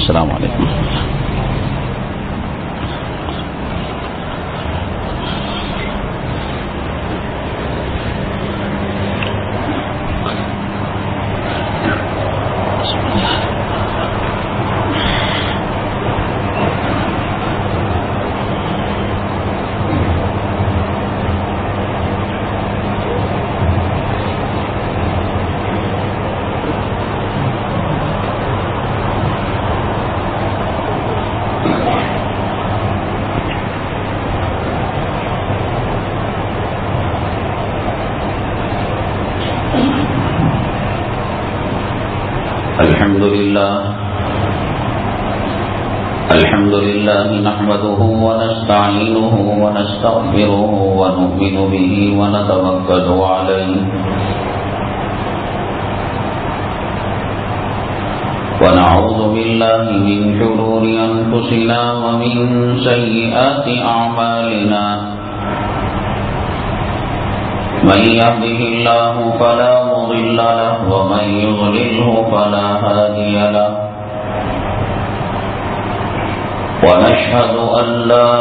السلام علیکم. الحمد لله نحمده ونستعينه ونستغفره ونؤمن به ونتوكل عليه ونعوذ بالله من شرور أنفسنا ومن سيئات أعمالنا من يهده الله فلا مضل له ومن يضلله فلا هادي له ونشهد أن لا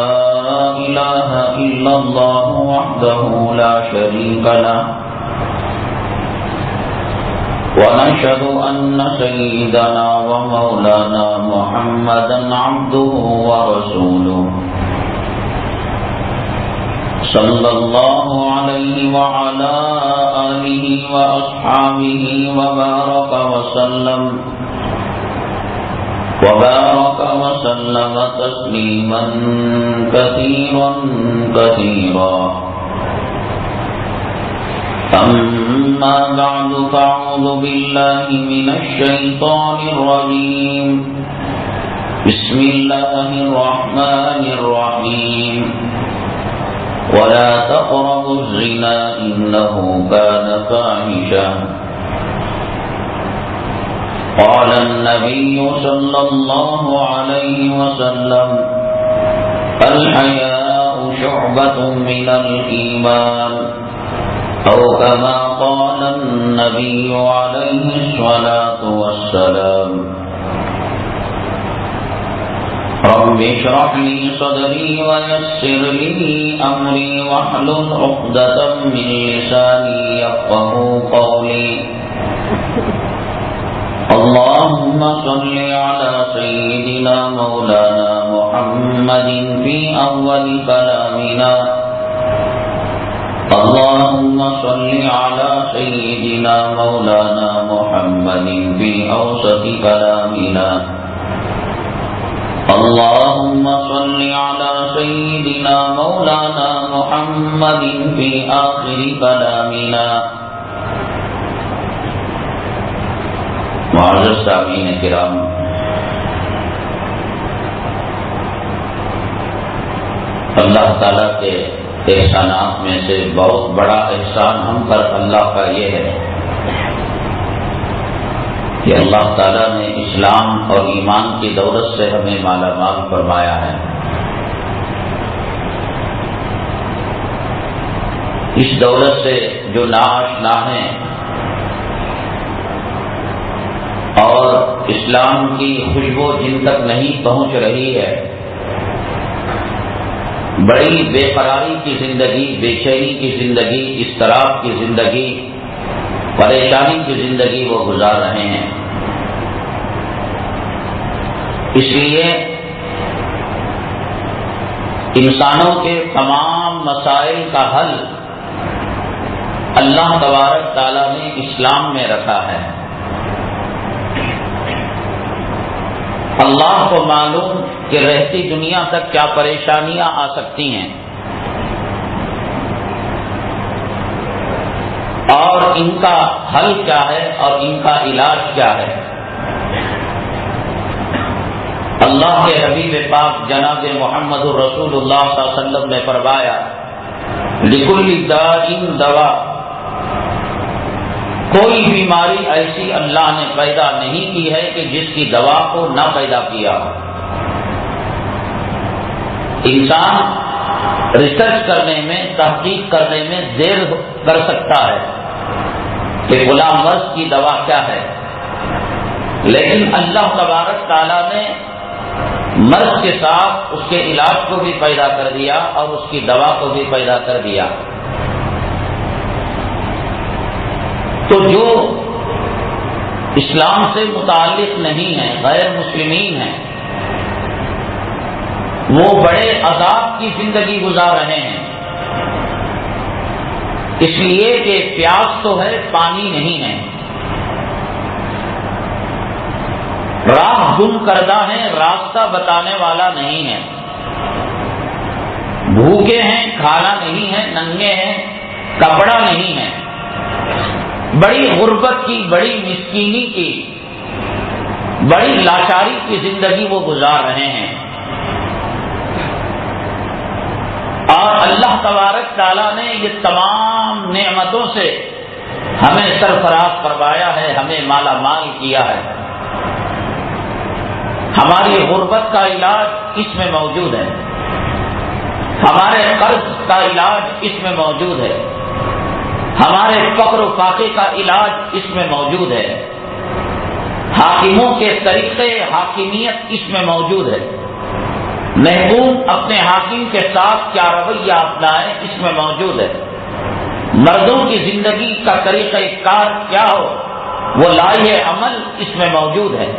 إله إلا الله وحده لا شريك له ونشهد أن سيدنا ومولانا محمدا عبده ورسوله صلى الله عليه وعلى آله وأصحابه وبارك وسلم تسليما كثيرا كثيرا. أما بعد فأعوذ بالله من الشيطان الرجيم. بسم الله الرحمن الرحيم. ولا تقربوا الزنا إنه كان فاحشا. قال النبي صلى الله عليه وسلم الحياء شعبة من الإيمان أو كما قال النبي عليه الصلاة والسلام. رب اشرح لي صدري ويسر لي أمري واحلل عقدة من لساني يفقهوا قولي. اللهم صل على سيدنا مولانا محمد في أول كلامنا. اللهم صل على سيدنا مولانا محمد في أوسط كلامنا. اللهم صل على سيدنا مولانا محمد في آخر كلامنا. معزز سامعین کرام، اللہ تعالیٰ کے احسانات میں سے بہت بڑا احسان ہم پر اللہ کا یہ ہے کہ اللہ تعالیٰ نے اسلام اور ایمان کی دولت سے ہمیں مالا مال فرمایا ہے. اس دولت سے جو ناآشنا ہیں اور اسلام کی خوشبو جن تک نہیں پہنچ رہی ہے، بڑی بے قراری کی زندگی، بے چینی کی زندگی، اضطراب کی زندگی، پریشانی کی زندگی وہ گزار رہے ہیں. اس لیے انسانوں کے تمام مسائل کا حل اللہ تبارک تعالیٰ نے اسلام میں رکھا ہے. اللہ کو معلوم کہ رہتی دنیا تک کیا پریشانیاں آ سکتی ہیں اور ان کا حل کیا ہے اور ان کا علاج کیا ہے. اللہ کے حبیب پاک جناب محمد رسول اللہ صلی اللہ علیہ وسلم نے فرمایا لِكُلِّ دَاءٍ دَوَاءٌ. کوئی بیماری ایسی اللہ نے پیدا نہیں کی ہے کہ جس کی دوا کو نہ پیدا کیا ہو. انسان ریسرچ کرنے میں، تحقیق کرنے میں دیر کر سکتا ہے کہ غلام مرض کی دوا کیا ہے، لیکن اللہ تبارک تعالیٰ نے مرض کے ساتھ اس کے علاج کو بھی پیدا کر دیا اور اس کی دوا کو بھی پیدا کر دیا. تو جو اسلام سے متعلق نہیں ہیں، غیر مسلمین ہیں، وہ بڑے عذاب کی زندگی گزار رہے ہیں، اس لیے کہ پیاس تو ہے، پانی نہیں ہے، راہ گم کردہ ہیں، راستہ بتانے والا نہیں ہے، بھوکے ہیں، کھانا نہیں ہے، ننگے ہیں، کپڑا نہیں ہے، بڑی غربت کی، بڑی مسکینی کی، بڑی لاچاری کی زندگی وہ گزار رہے ہیں. اور اللہ تبارک تعالیٰ نے یہ تمام نعمتوں سے ہمیں سرفراز فرمایا ہے، ہمیں مالا مال کیا ہے. ہماری غربت کا علاج اس میں موجود ہے، ہمارے قرض کا علاج اس میں موجود ہے، ہمارے فقر و فاقے کا علاج اس میں موجود ہے، حاکموں کے طریقے حاکمیت اس میں موجود ہے، محکوم اپنے حاکم کے ساتھ کیا رویہ اپنائے اس میں موجود ہے، مردوں کی زندگی کا طریقہ کار کیا ہو وہ لائحہ عمل اس میں موجود ہے،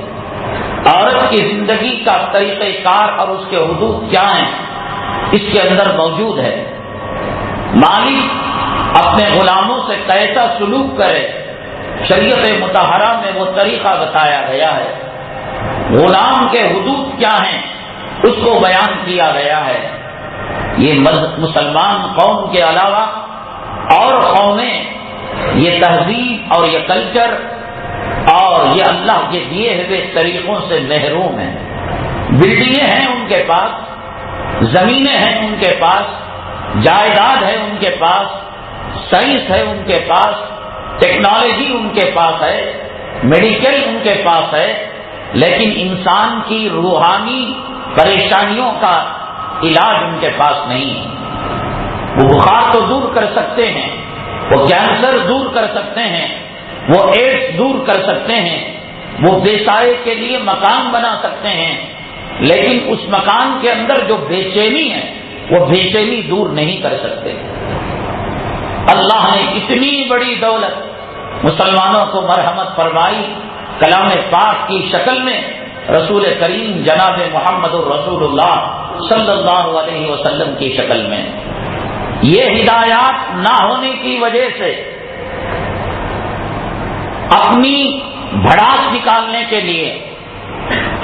عورت کی زندگی کا طریقہ کار اور اس کے حدود کیا ہیں اس کے اندر موجود ہے، مالک اپنے غلاموں سے کیسا سلوک کرے شریعت مطہرہ میں وہ طریقہ بتایا گیا ہے، غلام کے حدود کیا ہیں اس کو بیان کیا گیا ہے. یہ مسلمان قوم کے علاوہ اور قومیں یہ تہذیب اور یہ کلچر اور یہ اللہ کے دیے ہوئے طریقوں سے محروم ہیں. بلڈنگیں ہیں ان کے پاس، زمینیں ہیں ان کے پاس، جائیداد ہے ان کے پاس، سائنس ہے ان کے پاس، ٹیکنالوجی ان کے پاس ہے، میڈیکل ان کے پاس ہے، لیکن انسان کی روحانی پریشانیوں کا علاج ان کے پاس نہیں ہے. وہ بخار تو دور کر سکتے ہیں، وہ کینسر دور کر سکتے ہیں، وہ ایڈس دور کر سکتے ہیں، وہ بے سائے کے لیے مکان بنا سکتے ہیں، لیکن اس مکان کے اندر جو بے چینی ہے وہ بے چینی دور نہیں کر سکتے. اللہ نے اتنی بڑی دولت مسلمانوں کو مرحمت فرمائی کلام پاک کی شکل میں، رسول کریم جناب محمد الرسول اللہ صلی اللہ علیہ وسلم کی شکل میں. یہ ہدایات نہ ہونے کی وجہ سے اپنی بھڑاس نکالنے کے لیے،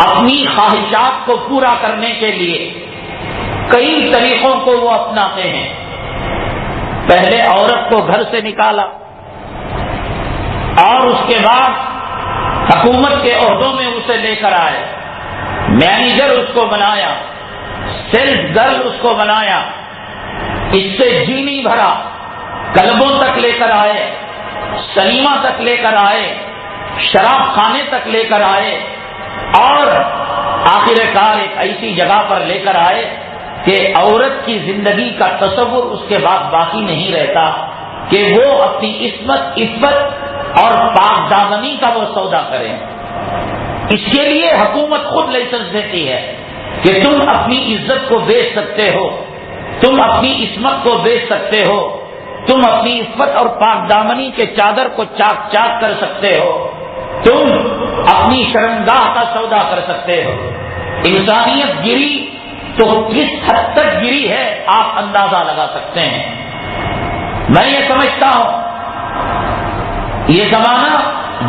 اپنی خواہشات کو پورا کرنے کے لیے کئی طریقوں کو وہ اپناتے ہیں. پہلے عورت کو گھر سے نکالا اور اس کے بعد حکومت کے عہدوں میں اسے لے کر آئے، مینیجر اس کو بنایا، سیلز گرل اس کو بنایا، اس سے جینی بھرا، کلبوں تک لے کر آئے، سنیما تک لے کر آئے، شراب خانے تک لے کر آئے، اور آخر کار ایک ایسی جگہ پر لے کر آئے کہ عورت کی زندگی کا تصور اس کے بعد باقی نہیں رہتا کہ وہ اپنی عصمت اور پاک دامنی کا وہ سودا کریں. اس کے لیے حکومت خود لائسنس دیتی ہے کہ تم اپنی عزت کو بیچ سکتے ہو، تم اپنی عصمت کو بیچ سکتے ہو، تم اپنی عصمت اور پاک دامنی کے چادر کو چاک چاک کر سکتے ہو، تم اپنی شرمگاہ کا سودا کر سکتے ہو. انسانیت گری تو کس حد تک گری ہے آپ اندازہ لگا سکتے ہیں. میں یہ سمجھتا ہوں یہ زمانہ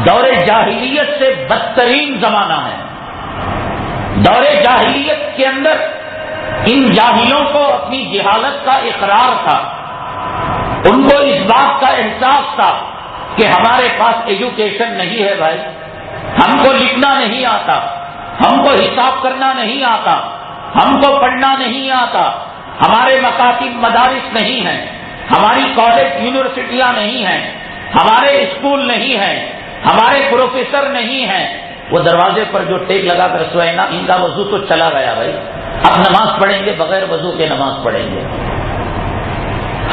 دور جاہلیت سے بدترین زمانہ ہے. دور جاہلیت کے اندر ان جاہلوں کو اپنی جہالت کا اقرار تھا، ان کو اس بات کا احساس تھا کہ ہمارے پاس ایجوکیشن نہیں ہے بھائی، ہم کو لکھنا نہیں آتا، ہم کو حساب کرنا نہیں آتا، ہم کو پڑھنا نہیں آتا، ہمارے مکاتب مدارس نہیں ہیں، ہماری کالج یونیورسٹیاں نہیں ہیں، ہمارے اسکول نہیں ہیں، ہمارے پروفیسر نہیں ہیں. وہ دروازے پر جو ٹیک لگا کر سوئے نا، ان کا وضو تو چلا گیا بھائی، اب نماز پڑھیں گے، بغیر وضو کے نماز پڑھیں گے.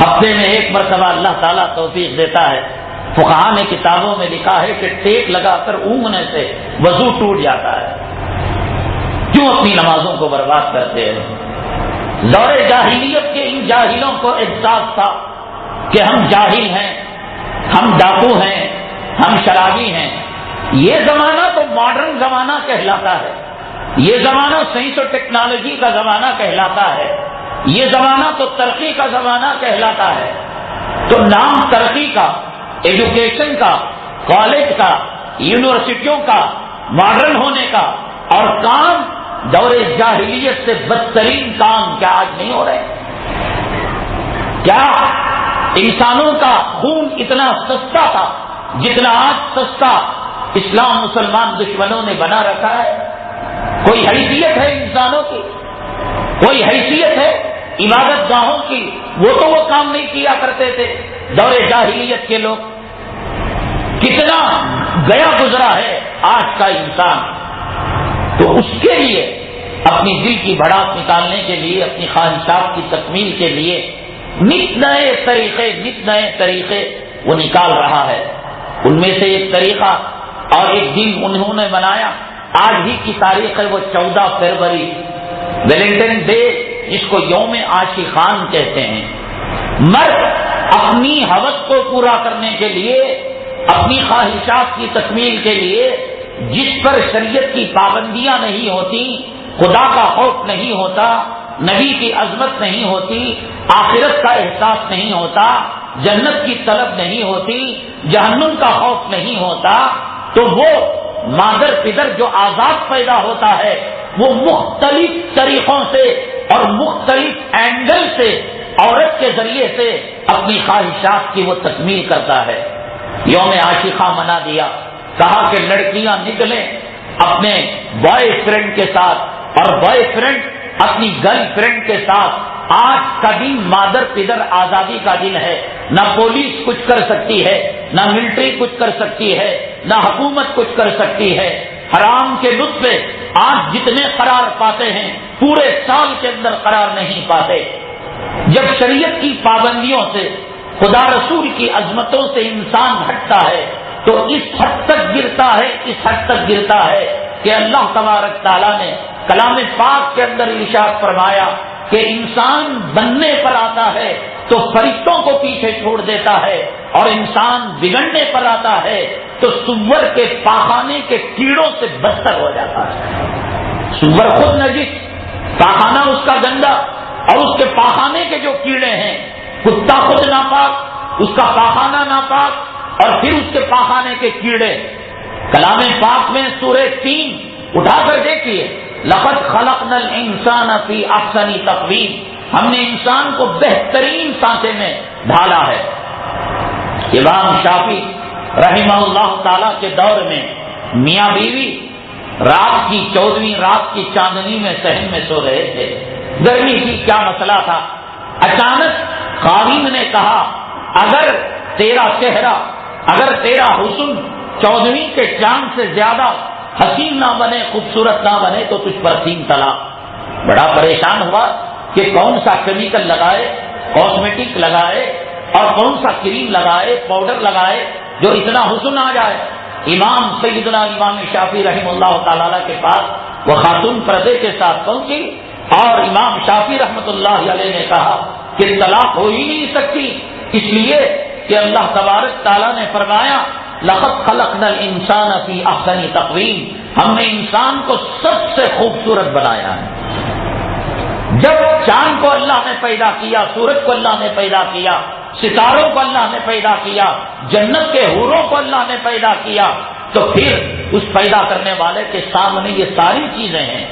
ہفتے میں ایک مرتبہ اللہ تعالیٰ توفیق دیتا ہے فقہا نے کتابوں میں لکھا ہے کہ ٹیک لگا کر اونگنے سے وضو ٹوٹ جاتا ہے. کیوں اپنی نمازوں کو برباد کرتے ہیں؟ دور جاہلیت کے ان جاہلوں کو احساس تھا کہ ہم جاہل ہیں، ہم ڈاکو ہیں، ہم شرابی ہیں. یہ زمانہ تو ماڈرن زمانہ کہلاتا ہے، یہ زمانہ سائنس اور ٹیکنالوجی کا زمانہ کہلاتا ہے، یہ زمانہ تو ترقی کا زمانہ کہلاتا ہے. تو نام ترقی کا، ایجوکیشن کا، کالج کا، یونیورسٹیوں کا، ماڈرن ہونے کا، اور کام دور جاہلیت سے بدترین کام کیا آج نہیں ہو رہے؟ کیا انسانوں کا خون اتنا سستا تھا جتنا آج سستا اسلام مسلمان دشمنوں نے بنا رکھا ہے؟ کوئی حیثیت ہے انسانوں کی؟ کوئی حیثیت ہے عبادت گاہوں کی؟ وہ کام نہیں کیا کرتے تھے دور جاہلیت کے لوگ. کتنا گیا گزرا ہے آج کا انسان. تو اس کے لیے اپنی دل کی بھڑاس نکالنے کے لیے، اپنی خواہشات کی تکمیل کے لیے نت نئے طریقے وہ نکال رہا ہے. ان میں سے ایک طریقہ اور ایک دن انہوں نے بنایا، آج ہی کی تاریخ ہے، وہ 14 فروری، ویلنٹائن ڈے، جس کو یوم عاشقان کہتے ہیں. مرد اپنی ہوس کو پورا کرنے کے لیے، اپنی خواہشات کی تکمیل کے لیے، جس پر شریعت کی پابندیاں نہیں ہوتی، خدا کا خوف نہیں ہوتا، نبی کی عظمت نہیں ہوتی، آخرت کا احساس نہیں ہوتا، جنت کی طلب نہیں ہوتی، جہنم کا خوف نہیں ہوتا، تو وہ مادر پدر جو آزاد پیدا ہوتا ہے وہ مختلف طریقوں سے اور مختلف اینگل سے عورت کے ذریعے سے اپنی خواہشات کی وہ تکمیل کرتا ہے. یوم عاشقہ منا دیا، کہا کہ لڑکیاں نکلیں اپنے بوائے فرینڈ کے ساتھ اور بوائے فرینڈ اپنی گرل فرینڈ کے ساتھ. آج کا دن مادر پدر آزادی کا دن ہے. نہ پولیس کچھ کر سکتی ہے، نہ ملٹری کچھ کر سکتی ہے، نہ حکومت کچھ کر سکتی ہے. حرام کے لطف آج جتنے قرار پاتے ہیں پورے سال کے اندر قرار نہیں پاتے. جب شریعت کی پابندیوں سے، خدا رسول کی عظمتوں سے انسان ہٹتا ہے تو اس حد تک گرتا ہے کہ اللہ تبارک تعالیٰ نے کلام پاک کے اندر ارشاد فرمایا کہ انسان بننے پر آتا ہے تو فرشتوں کو پیچھے چھوڑ دیتا ہے، اور انسان بگڑنے پر آتا ہے تو سور کے پاخانے کے کیڑوں سے بدتر ہو جاتا ہے. سور خود نجس، پاخانہ اس کا گندا، اور اس کے پاخانے کے جو کیڑے ہیں، کتا خود ناپاک، اس کا پاخانہ ناپاک، اور پھر اس کے پاخانے کے کیڑے. کلام پاک میں سورہ 3 اٹھا کر دیکھیے، لقد خلقنا الانسان فی احسن تقویم، ہم نے انسان کو بہترین سانچے میں ڈھالا ہے. امام شافعی رحمہ اللہ تعالی کے دور میں میاں بیوی رات کی 14ویں رات کی چاندنی میں صحن میں سو رہے تھے. گرمی کی کیا مسئلہ تھا. اچانک قاضی نے کہا اگر تیرا چہرہ، اگر تیرا حسن 14ویں کے چاند سے زیادہ حسین نہ بنے، خوبصورت نہ بنے تو تجھ پر 3 طلاق. بڑا پریشان ہوا کہ کون سا کیمیکل لگائے، کاسمیٹک لگائے، اور کون سا کریم لگائے، پاؤڈر لگائے جو اتنا حسن آ جائے. امام سیدنا امام شافعی رحمہ اللہ تعالی کے پاس وہ خاتون پردے کے ساتھ پہنچی، اور امام شافعی رحمۃ اللہ علیہ نے کہا کہ طلاق ہو ہی نہیں سکتی، اس لیے کہ اللہ تبارک تعالیٰ نے فرمایا لقد خلقنا الانسان فی احسن تقویم، ہم نے انسان کو سب سے خوبصورت بنایا ہے. جب چاند کو اللہ نے پیدا کیا، سورج کو اللہ نے پیدا کیا، ستاروں کو اللہ نے پیدا کیا، جنت کے حوروں کو اللہ نے پیدا کیا، تو پھر اس پیدا کرنے والے کے سامنے یہ ساری چیزیں ہیں،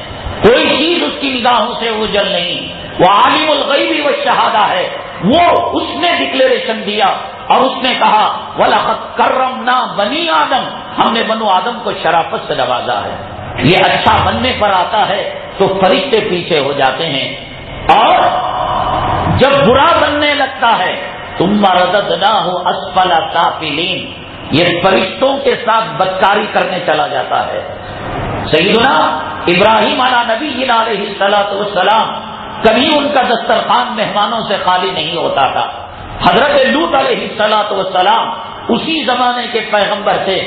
کوئی چیز اس کی نگاہوں سے اوجھل نہیں. وہ عالم الغیب والشہادہ ہے، وہ اس نے ڈکلیریشن دیا اور اس نے کہا وَلَقَدْ كَرَّمْنَا بَنِي آدم، ہم نے بنو آدم کو شرافت سے نوازا ہے. یہ اچھا بننے پر آتا ہے تو فرشتے پیچھے ہو جاتے ہیں، اور جب برا بننے لگتا ہے ثُمَّ رَدَدْنَاهُ أَسْفَلَ سَافِلِينَ، یہ فرشتوں کے ساتھ بدکاری کرنے چلا جاتا ہے. سیدنا ابراہیم علیہ نبی علیہ الصلوۃ والسلام، کبھی ان کا دسترخوان مہمانوں سے خالی نہیں ہوتا تھا. حضرت لوط علیہ الصلوۃ والسلام اسی زمانے کے پیغمبر تھے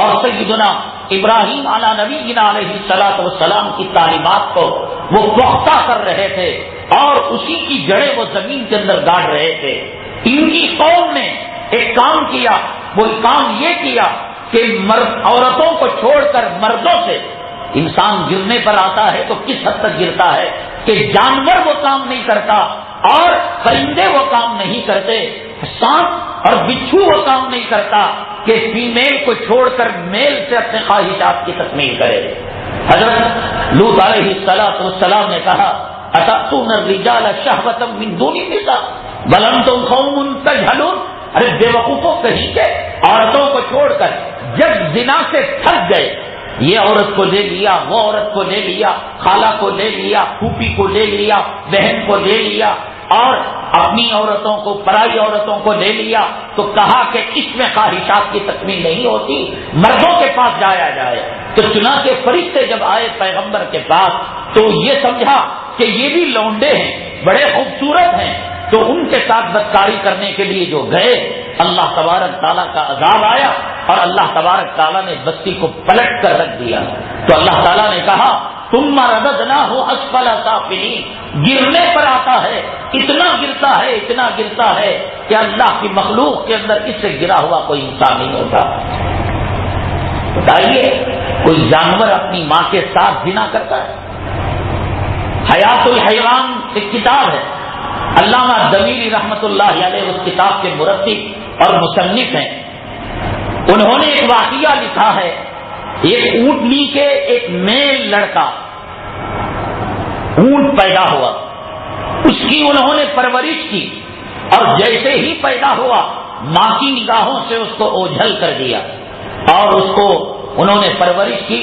اور سیدنا ابراہیم علی نبینا علیہ الصلوۃ والسلام کی تعلیمات کو وہ پختہ کر رہے تھے اور اسی کی جڑیں وہ زمین کے اندر گاڑ رہے تھے۔ ان کی قوم نے ایک کام کیا، وہ کام یہ کیا کہ عورتوں کو چھوڑ کر مردوں سے انسان گرنے پر آتا ہے تو کس حد تک گرتا ہے کہ جانور وہ کام نہیں کرتا اور پرندے وہ کام نہیں کرتے، سانپ اور بچھو وہ کام نہیں کرتا کہ فیمیل کو چھوڑ کر میل سے اپنے خواہشات کی تکمیل کرے۔ حضرت لوط علیہ السلام نے کہا اتأتون الرجال شہوة من دون النساء بل انتم قوم تجہلون، ارے بے وقوفوں کہیں کے عورتوں کو چھوڑ کر جب زنا سے تھک گئے، یہ عورت کو لے لیا، وہ عورت کو لے لیا، خالہ کو لے لیا، پھوپھی کو لے لیا، بہن کو لے لیا اور اپنی عورتوں کو پرائی عورتوں کو لے لیا، تو کہا کہ اس میں خواہشات کی تکمیل نہیں ہوتی، مردوں کے پاس جایا جائے۔ تو چنانچہ فرشتے جب آئے پیغمبر کے پاس تو یہ سمجھا کہ یہ بھی لونڈے ہیں، بڑے خوبصورت ہیں، تو ان کے ساتھ بدکاری کرنے کے لیے جو گئے، اللہ تبارک تعالیٰ کا عذاب آیا اور اللہ تبارک تعالیٰ نے بستی کو پلٹ کر رکھ دیا۔ تو اللہ تعالیٰ نے کہا ثم رددناہ اسفل سافلین، گرنے پر آتا ہے، اتنا گرتا ہے کہ اللہ کی مخلوق کے اندر اس سے گرا ہوا کوئی انسان نہیں ہوتا۔ بتائیے کوئی جانور اپنی ماں کے ساتھ زنا کرتا ہے؟ حیات الحیوان ایک کتاب ہے، علامہ دمیری رحمت اللہ علیہ اس کتاب کے مرتب اور مصنف ہیں۔ انہوں نے ایک واقعہ لکھا ہے، ایک اونٹنی کے ایک میل لڑکا اونٹ پیدا ہوا، اس کی انہوں نے پرورش کی اور جیسے ہی پیدا ہوا ماں کی نگاہوں سے اس کو اوجھل کر دیا اور اس کو انہوں نے پرورش کی،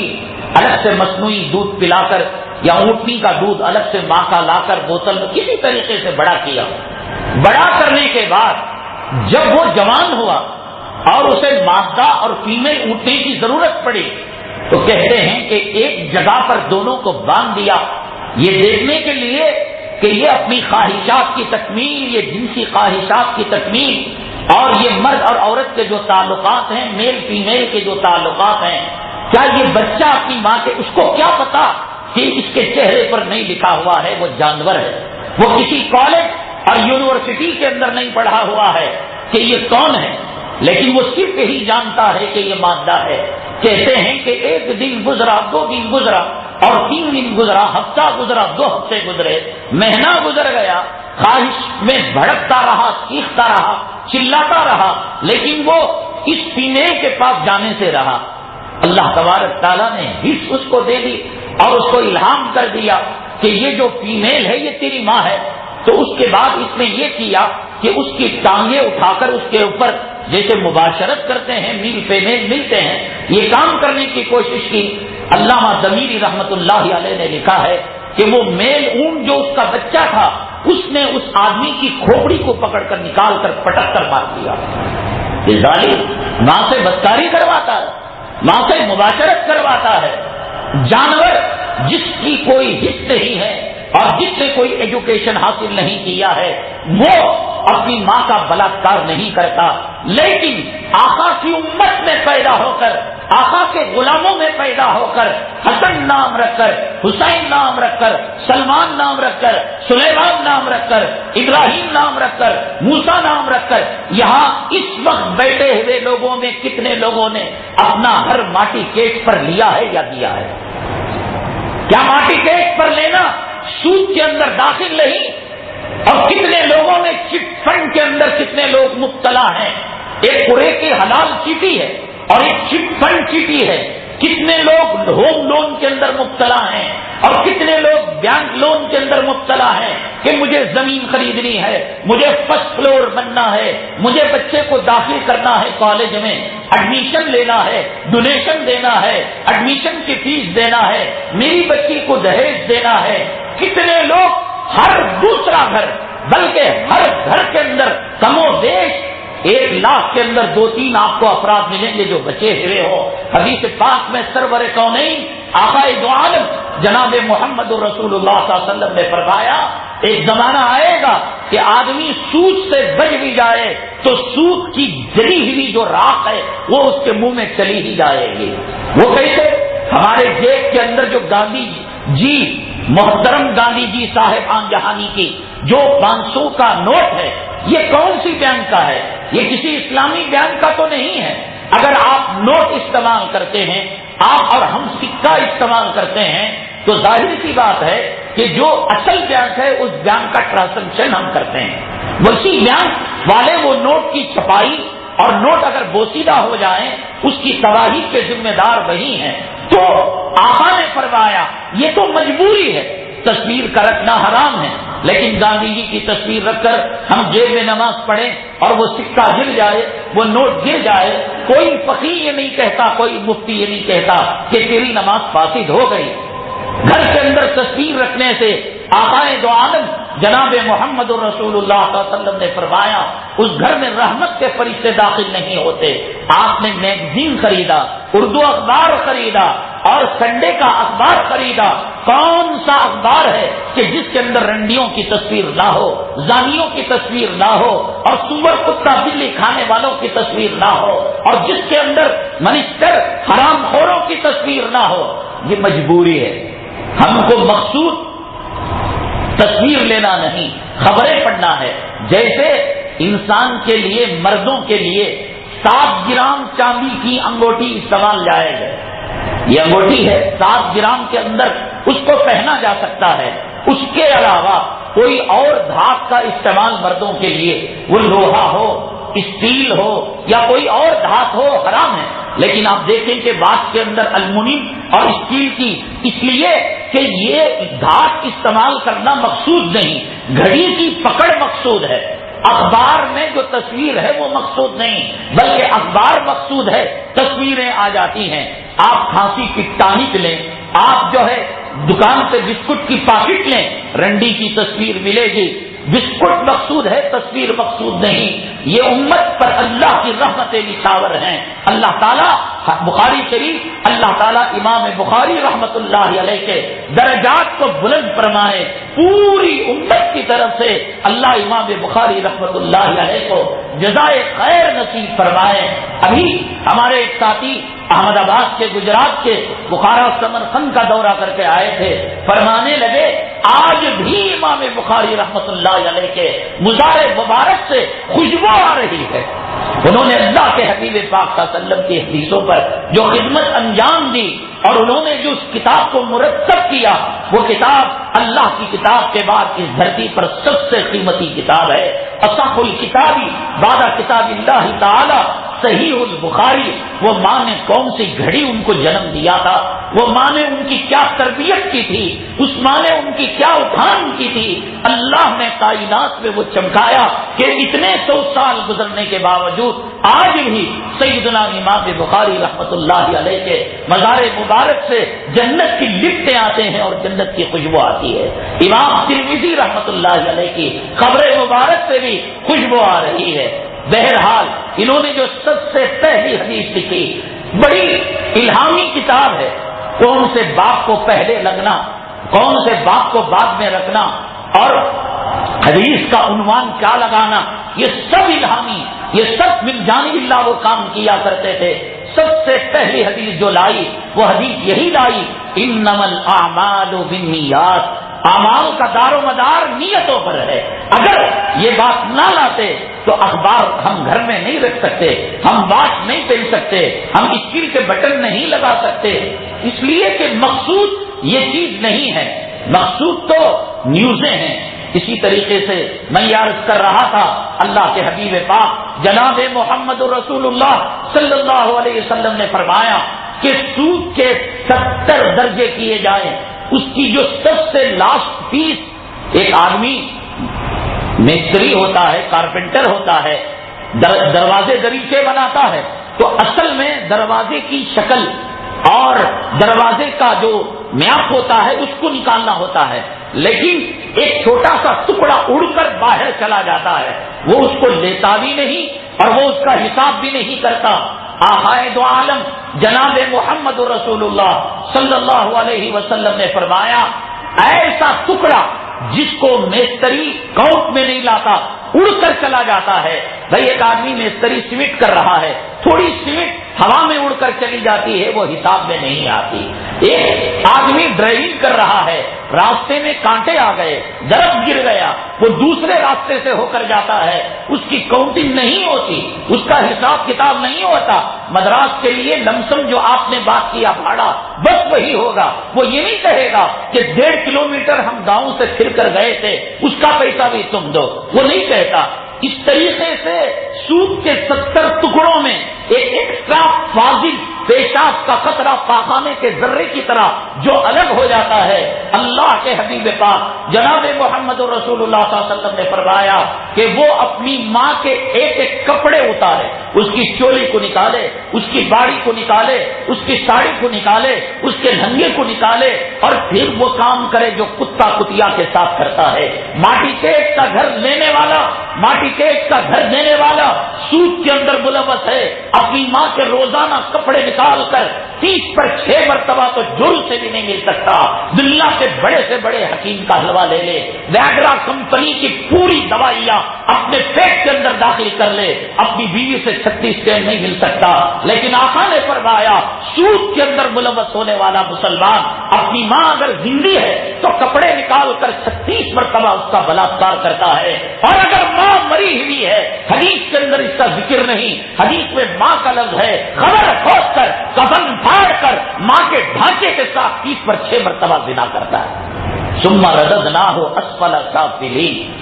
الگ سے مصنوعی دودھ پلا کر یا اونٹنی کا دودھ الگ سے ماں کا لا کر بوتل میں کسی طریقے سے بڑا کیا۔ بڑا کرنے کے بعد جب وہ جوان ہوا اور اسے مادہ اور فیمیل اونٹنے کی ضرورت پڑی تو کہتے ہیں کہ ایک جگہ پر دونوں کو باندھ دیا، یہ دیکھنے کے لیے کہ یہ اپنی خواہشات کی تکمیل، یہ جنسی خواہشات کی تکمیل اور یہ مرد اور عورت کے جو تعلقات ہیں، میل فیمیل کے جو تعلقات ہیں، کیا یہ بچہ اپنی ماں کے، اس کو کیا پتا کہ اس کے چہرے پر نہیں لکھا ہوا ہے وہ جانور ہے، وہ کسی کالج اور یونیورسٹی کے اندر نہیں پڑھا ہوا ہے کہ یہ کون ہے، لیکن وہ صرف یہی جانتا ہے کہ یہ مادہ ہے۔ کہتے ہیں کہ ایک دن گزرا، 2 دن گزرا اور 3 دن گزرا، ہفتہ گزرا، 2 ہفتے گزرے، مہینہ گزر گیا، خواہش میں بھڑکتا رہا، چیختا رہا، چلاتا رہا، لیکن وہ اس فیمیل کے پاس جانے سے رہا۔ اللہ تبارک تعالیٰ نے حص اس کو دے دی اور اس کو الہام کر دیا کہ یہ جو فیمیل ہے یہ تیری ماں ہے۔ تو اس کے بعد اس نے یہ کیا کہ اس کی ٹانگیں اٹھا کر اس کے اوپر جیسے مباشرت کرتے ہیں، میل فیمیل ملتے ہیں، یہ کام کرنے کی کوشش کی۔ علامہ ضمیری رحمت اللہ علیہ نے لکھا ہے کہ وہ میل اونٹ جو اس کا بچہ تھا، اس نے اس آدمی کی کھوپڑی کو پکڑ کر نکال کر پٹک کر مار دیا۔ یہ ظالم ماں سے بدکاری کرواتا ہے، ماں سے مباشرت کرواتا ہے۔ جانور جس کی کوئی حص نہیں ہے اور جس سے کوئی ایجوکیشن حاصل نہیں کیا ہے وہ اپنی ماں کا بلاತ್ಕಾರ نہیں کرتا، لیکن آقا کی امت میں پیدا ہو کر، آقا کے غلاموں میں پیدا ہو کر، حسن نام رکھ کر، حسین نام رکھ کر، سلمان نام رکھ کر، سلیمان نام رکھ کر، ابراہیم نام رکھ کر، موسیٰ نام رکھ کر، یہاں اس وقت بیٹھے ہوئے لوگوں میں کتنے لوگوں نے اپنا ہر ماٹی کیش پر لیا ہے یا دیا ہے؟ کیا ماٹی کیش پر لینا سود کے اندر داخل نہیں؟ اور کتنے لوگوں نے چٹ فنڈ کے اندر کتنے لوگ مبتلا ہیں؟ ایک پورے کی حلال چیٹی ہے اور ایک چٹ فنڈ چیٹی ہے۔ کتنے لوگ ہوم لون کے اندر مبتلا ہیں اور کتنے لوگ بینک لون کے اندر مبتلا ہیں کہ مجھے زمین خریدنی ہے، مجھے فرسٹ فلور بننا ہے، مجھے بچے کو داخل کرنا ہے کالج میں، ایڈمیشن لینا ہے، ڈونیشن دینا ہے، ایڈمیشن کی فیس دینا ہے، میری بچی کو دہیج دینا ہے۔ کتنے لوگ ہر دوسرا گھر بلکہ ہر گھر کے اندر کم و بیش 1 لاکھ کے اندر 2-3 آپ کو افراد ملیں گے جو بچے ہوئے ہو۔ حدیث پاک میں سرور کونین آقا دو عالم جناب محمد رسول اللہ صلی اللہ علیہ وسلم نے فرمایا ایک زمانہ آئے گا کہ آدمی سود سے بچ بھی جائے تو سود کی جلی ہوئی جو راکھ ہے وہ اس کے منہ میں چلی ہی جائے گی۔ وہ کیسے؟ ہمارے جیب کے اندر جو گاندھی جی محترم گاندھی جی صاحب آن جہانی کی جو 500 کا نوٹ ہے، یہ کون سی بینک کا ہے؟ یہ کسی اسلامی بینک کا تو نہیں ہے۔ اگر آپ نوٹ استعمال کرتے ہیں، آپ اور ہم سکہ استعمال کرتے ہیں، تو ظاہر سی بات ہے کہ جو اصل بینک ہے اس بینک کا ٹرانزیکشن ہم کرتے ہیں۔ ویسی بینک والے وہ نوٹ کی چھپائی اور نوٹ اگر بوسیدہ ہو جائیں اس کی تباہی کے ذمہ دار وہی ہیں۔ تو آقا نے فرمایا یہ تو مجبوری ہے، تصویر کا رکھنا حرام ہے، لیکن گاندھی جی کی تصویر رکھ کر ہم جیب میں نماز پڑھیں اور وہ سکہ گر جائے، وہ نوٹ گر جائے، کوئی فقیہ یہ نہیں کہتا، کوئی مفتی یہ نہیں کہتا کہ تیری نماز فاسد ہو گئی۔ گھر کے اندر تصویر رکھنے سے آقا دو عالم جناب محمد رسول اللہ صلی اللہ علیہ وسلم نے فرمایا اس گھر میں رحمت کے فرشتے داخل نہیں ہوتے۔ آپ نے میگزین خریدا، اردو اخبار خریدا اور سنڈے کا اخبار خریدا، کون سا اخبار ہے کہ جس کے اندر رنڈیوں کی تصویر نہ ہو، زانیوں کی تصویر نہ ہو اور سور کتا بلی کھانے والوں کی تصویر نہ ہو، اور جس کے اندر منسٹر حرام خوروں کی تصویر نہ ہو؟ یہ مجبوری ہے۔ ہم کو مقصود تصویر لینا نہیں، خبریں پڑھنا ہے۔ جیسے انسان کے لیے، مردوں کے لیے 7 گرام چاندی کی انگوٹھی استعمال جائز ہے۔ یہ انگوٹھی ہے 7 گرام کے اندر اس کو پہنا جا سکتا ہے، اس کے علاوہ کوئی اور دھات کا استعمال مردوں کے لیے، وہ لوہا ہو، اسٹیل ہو یا کوئی اور دھات ہو، حرام ہے۔ لیکن آپ دیکھیں کہ بات کے اندر المونیم اور اسٹیل کی، اس لیے کہ یہ دھات استعمال کرنا مقصود نہیں، گھڑی کی پکڑ مقصود ہے۔ اخبار میں جو تصویر ہے وہ مقصود نہیں، بلکہ اخبار مقصود ہے، تصویریں آ جاتی ہیں۔ آپ کھانسی کی ٹانک لیں، آپ جو ہے دکان سے بسکٹ کی پاکٹ لیں، رنڈی کی تصویر ملے گی۔ بسکٹ مقصود ہے، تصویر مقصود نہیں۔ یہ امت پر اللہ کی رحمتیں نچھاور ہیں۔ اللہ تعالیٰ بخاری شریف، اللہ تعالیٰ امام بخاری رحمت اللہ علیہ کے درجات کو بلند فرمائے، پوری امت کی طرف سے اللہ امام بخاری رحمت اللہ علیہ کو جزائے خیر نصیب فرمائے۔ ابھی ہمارے ایک ساتھی احمد آباد کے، گجرات کے، بخارا سمرقند کا دورہ کر کے آئے تھے، فرمانے لگے آج بھی امام بخاری رحمت اللہ علیہ کے مزار مبارک سے خوشبو آ رہی ہے۔ انہوں نے اللہ کے حبیب پاک صلی اللہ علیہ وسلم کی حدیثوں پر جو خدمت انجام دی اور انہوں نے جو اس کتاب کو مرتب کیا، وہ کتاب اللہ کی کتاب کے بعد اس دھرتی پر سب سے قیمتی کتاب ہے۔ اصح الکتاب بعد کتاب اللہ تعالی صحیح البخاری۔ وہ ماں نے کون سی گھڑی ان کو جنم دیا تھا، وہ ماں نے ان کی کیا تربیت کی تھی، اس ماں نے ان کی کیا اٹھان کی تھی، اللہ نے کائنات میں وہ چمکایا کہ اتنے 100 سال گزرنے کے باوجود آج بھی سیدنا امام بخاری رحمت اللہ علیہ کے مزار مبارک سے جنت کی لفٹیں آتے ہیں اور جنت کی خوشبو آتی ہے۔ امام ترمذی رحمت اللہ علیہ کی قبر مبارک سے بھی خوشبو آ رہی ہے۔ بہرحال انہوں نے جو سب سے پہلی حدیث لکھی، بڑی الہامی کتاب ہے، کون سے باپ کو پہلے لگنا، کون سے باپ کو بعد میں رکھنا اور حدیث کا عنوان کیا لگانا، یہ سب الہامی، یہ سب من جانب اللہ وہ کام کیا کرتے تھے۔ سب سے پہلی حدیث جو لائی وہ حدیث یہی لائی، انما الاعمال بالنیات، اعمال کا دار و مدار نیتوں پر ہے۔ اگر یہ بات نہ لاتے تو اخبار ہم گھر میں نہیں رکھ سکتے، ہم واچ نہیں پہن سکتے، ہم اسٹیل کے بٹن نہیں لگا سکتے، اس لیے کہ مقصود یہ چیز نہیں ہے، مقصود تو نیوزیں ہیں۔ اسی طریقے سے میں یہ عرض کر رہا تھا، اللہ کے حبیب پاک جناب محمد رسول اللہ صلی اللہ علیہ وسلم نے فرمایا کہ سود کے 70 درجے کیے جائیں، اس کی جو سب سے لاسٹ پیس، ایک آدمی مستری ہوتا ہے، کارپینٹر ہوتا ہے، دروازے دریچے بناتا ہے، تو اصل میں دروازے کی شکل اور دروازے کا جو میاپ ہوتا ہے اس کو نکالنا ہوتا ہے، لیکن ایک چھوٹا سا ٹکڑا اڑ کر باہر چلا جاتا ہے، وہ اس کو لیتا بھی نہیں اور وہ اس کا حساب بھی نہیں کرتا۔ آقائے دو عالم جناب محمد رسول اللہ صلی اللہ علیہ وسلم نے فرمایا، ایسا ٹکڑا جس کو میستری کاؤنٹ میں نہیں لاتا اڑ کر چلا جاتا ہے. بھائی ایک آدمی میستری سیمنٹ کر رہا ہے، تھوڑی سیمنٹ ہوا میں اڑ کر چلی جاتی ہے، وہ حساب میں نہیں آتی. ایک آدمی ڈرائیونگ کر رہا ہے، راستے میں کانٹے آ گئے، درخت گر گیا، وہ دوسرے راستے سے ہو کر جاتا ہے، اس کی کاؤنٹنگ نہیں ہوتی، اس کا حساب کتاب نہیں ہوتا. مدراس کے لیے لمسم جو آپ نے بات کیا بھاڑا بس وہی ہوگا. وہ یہ نہیں کہے گا کہ 1.5 کلومیٹر ہم گاؤں سے پھر کر گئے تھے، اس کا پیسہ بھی تم دو، وہ نہیں کہتا. اس طریقے سے سود کے 70 ٹکڑوں میں ایک ایکسٹرا فاضل پیشاب کا قطرہ پاخانے کے ذرے کی طرح جو الگ ہو جاتا ہے. اللہ کے حبیب پاک جناب محمد رسول اللہ صلی اللہ علیہ وسلم نے فرمایا کہ وہ اپنی ماں کے ایک ایک کپڑے اتارے، اس کی چولی کو نکالے، اس کی باڑی کو نکالے، اس کی ساڑی کو نکالے، اس کے لہنگے کو نکالے، اور پھر وہ کام کرے جو کتا کتیا کے ساتھ کرتا ہے. ماٹی ٹیک کا گھر لینے والا، ماٹی ٹیک کا گھر دینے والا سود کے اندر ملوث ہے. اپنی ماں کے روزانہ کپڑے نکال کر 30 پر 6 مرتبہ تو جرم سے بھی نہیں مل سکتا. دنیا کے بڑے سے بڑے حکیم کا حلوہ لے لے، ویگرا کمپنی کی پوری دوائیاں اپنے پیٹ کے اندر داخل کر لے، اپنی بیوی سے 36 چین نہیں مل سکتا. لیکن آقا نے فرمایا سود کے اندر ملوث ہونے والا مسلمان اپنی ماں اگر زندہ ہے تو کپڑے نکال کر 36 مرتبہ اس کا بلاత్కాر کرتا ہے. اور اگر ماں مری ہوئی ہے، حدیث کے اندر اس کا ذکر نہیں، حدیث میں ماں کا لفظ ہے، خبر کھود کر کفن پھاڑ کر ماں کے ڈھانچے کے ساتھ 30 پر 6 مرتبہ زنا کرتا ہے. ثم رددناہ اسفل سافلین.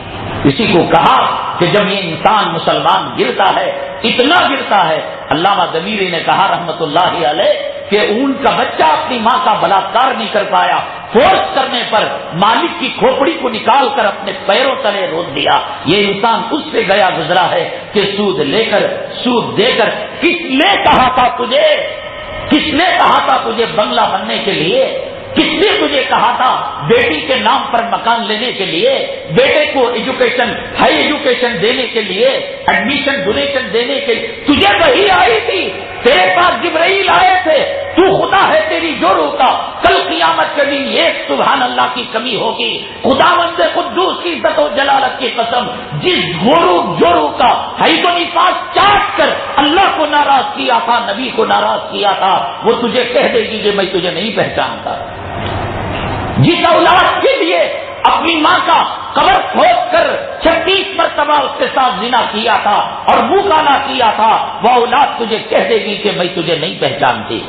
اسی کو کہا کہ جب یہ انسان مسلمان گرتا ہے، اتنا گرتا ہے، علامہ ضمیری نے کہا رحمت اللہ علیہ کہ اونٹ کا بچہ اپنی ماں کا بلاత్కాر نہیں کر پایا، فورس کرنے پر مالک کی کھوپڑی کو نکال کر اپنے پیروں تلے روک دیا. یہ انسان اس سے گیا گزرا ہے کہ سود لے کر سود دے کر. کس نے کہا تھا تجھے، کس نے کہا تھا تجھے بنگلہ بننے کے لیے، کس نے تجھے کہا تھا بیٹی کے نام پر مکان لینے کے لیے، بیٹے کو ایجوکیشن ہائی ایجوکیشن دینے کے لیے، ایڈمیشن ڈونیشن دینے کے لیے تجھے وہی آئی تھی، تیرے پاس جبرائیل آئے تھے، تو خدا ہے تیری جو روکا. کل قیامت کے دن ایک سبحان اللہ کی کمی ہوگی. خداوند قدوس کی عزت و جلالت کی قسم، جس جورو کا حیض و نفاس چاٹ کر اللہ کو ناراض کیا تھا، نبی کو ناراض کیا تھا، وہ تجھے کہہ دے گی کہ میں تجھے نہیں پہچانتا. جس اولاد کے لیے اپنی ماں کا قبر کھود کر 36 مرتبہ اس کے ساتھ زنا کیا تھا اور منہ کالا کیا تھا، وہ اولاد تجھے کہہ دے گی کہ میں تجھے نہیں پہچانتی.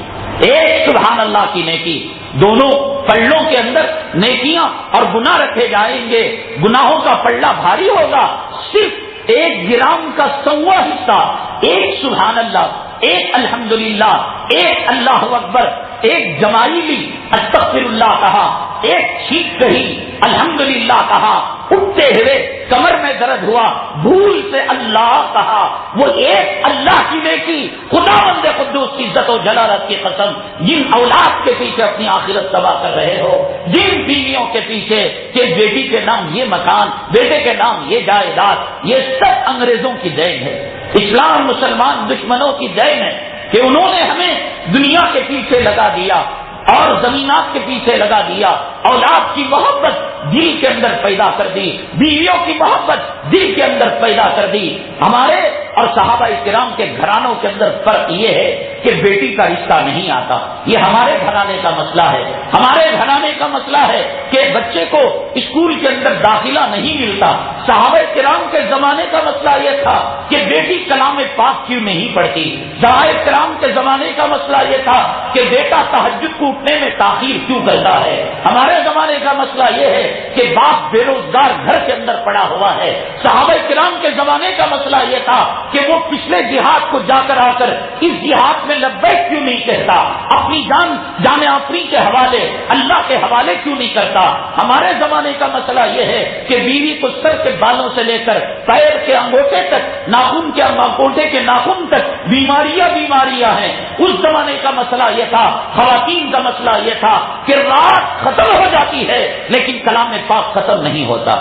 ایک سبحان اللہ کی نیکی، دونوں پلڑوں کے اندر نیکیاں اور گناہ رکھے جائیں گے. گناہوں کا پلڑا بھاری ہوگا. صرف 1 گرام کا 100واں حصہ، ایک سبحان اللہ، ایک الحمدللہ، ایک اللہ اکبر، ایک جمائلی استغفر اللہ کہا، ایک چھینک کہی الحمدللہ کہا، اٹھتے ہوئے کمر میں درد ہوا بھول سے اللہ کہا، وہ ایک اللہ کی نیکی. خداوند قدوس کی عزت و جلالت کی قسم، جن اولاد کے پیچھے اپنی آخرت تباہ کر رہے ہو، جن بیویوں کے پیچھے کہ بیٹی کے نام یہ مکان، بیٹے کے نام یہ جائیداد، یہ سب انگریزوں کی دین ہے. اسلام مسلمان دشمنوں کی دین ہے کہ انہوں نے ہمیں دنیا کے پیچھے لگا دیا اور زمینات کے پیچھے لگا دیا. اولاد کی محبت دل کے اندر پیدا کر دی، بیویوں کی محبت دل کے اندر پیدا کر دی. ہمارے اور صحابہ کرام کے گھرانوں کے اندر فرق یہ ہے کہ بیٹی کا رشتہ نہیں آتا. یہ ہمارے گھرانے کا مسئلہ ہے. ہمارے گھرانے کا مسئلہ ہے کہ بچے کو اسکول کے اندر داخلہ نہیں ملتا. صحابہ کرام کے زمانے کا مسئلہ یہ تھا کہ بیٹی کلام پاک کیوں نہیں پڑھتی. صحابہ کرام کے زمانے کا مسئلہ یہ تھا کہ بیٹا تہجد کو اٹھنے میں تاخیر کیوں کرتا ہے. ہمارے زمانے کا مسئلہ یہ ہے کہ باپ بے روزگار گھر کے اندر پڑا ہوا ہے. صحابہ کرام کے زمانے کا مسئلہ یہ تھا کہ وہ پچھلے جہاد کو جا کر آ کر اس جہاد میں لبیک کیوں نہیں کہتا، اپنی جان آفرین کے حوالے اللہ کے حوالے کیوں نہیں کرتا. ہمارے زمانے کا مسئلہ یہ ہے کہ بیوی کو سر کے بالوں سے لے کر پیر کے انگوٹھے تک، ناخن کے انگوٹھے کے ناخن تک بیماریاں ہیں. اس زمانے کا مسئلہ یہ تھا، خواتین کا مسئلہ یہ تھا کہ رات ختم ہو جاتی ہے لیکن کلام پاک ختم نہیں ہوتا.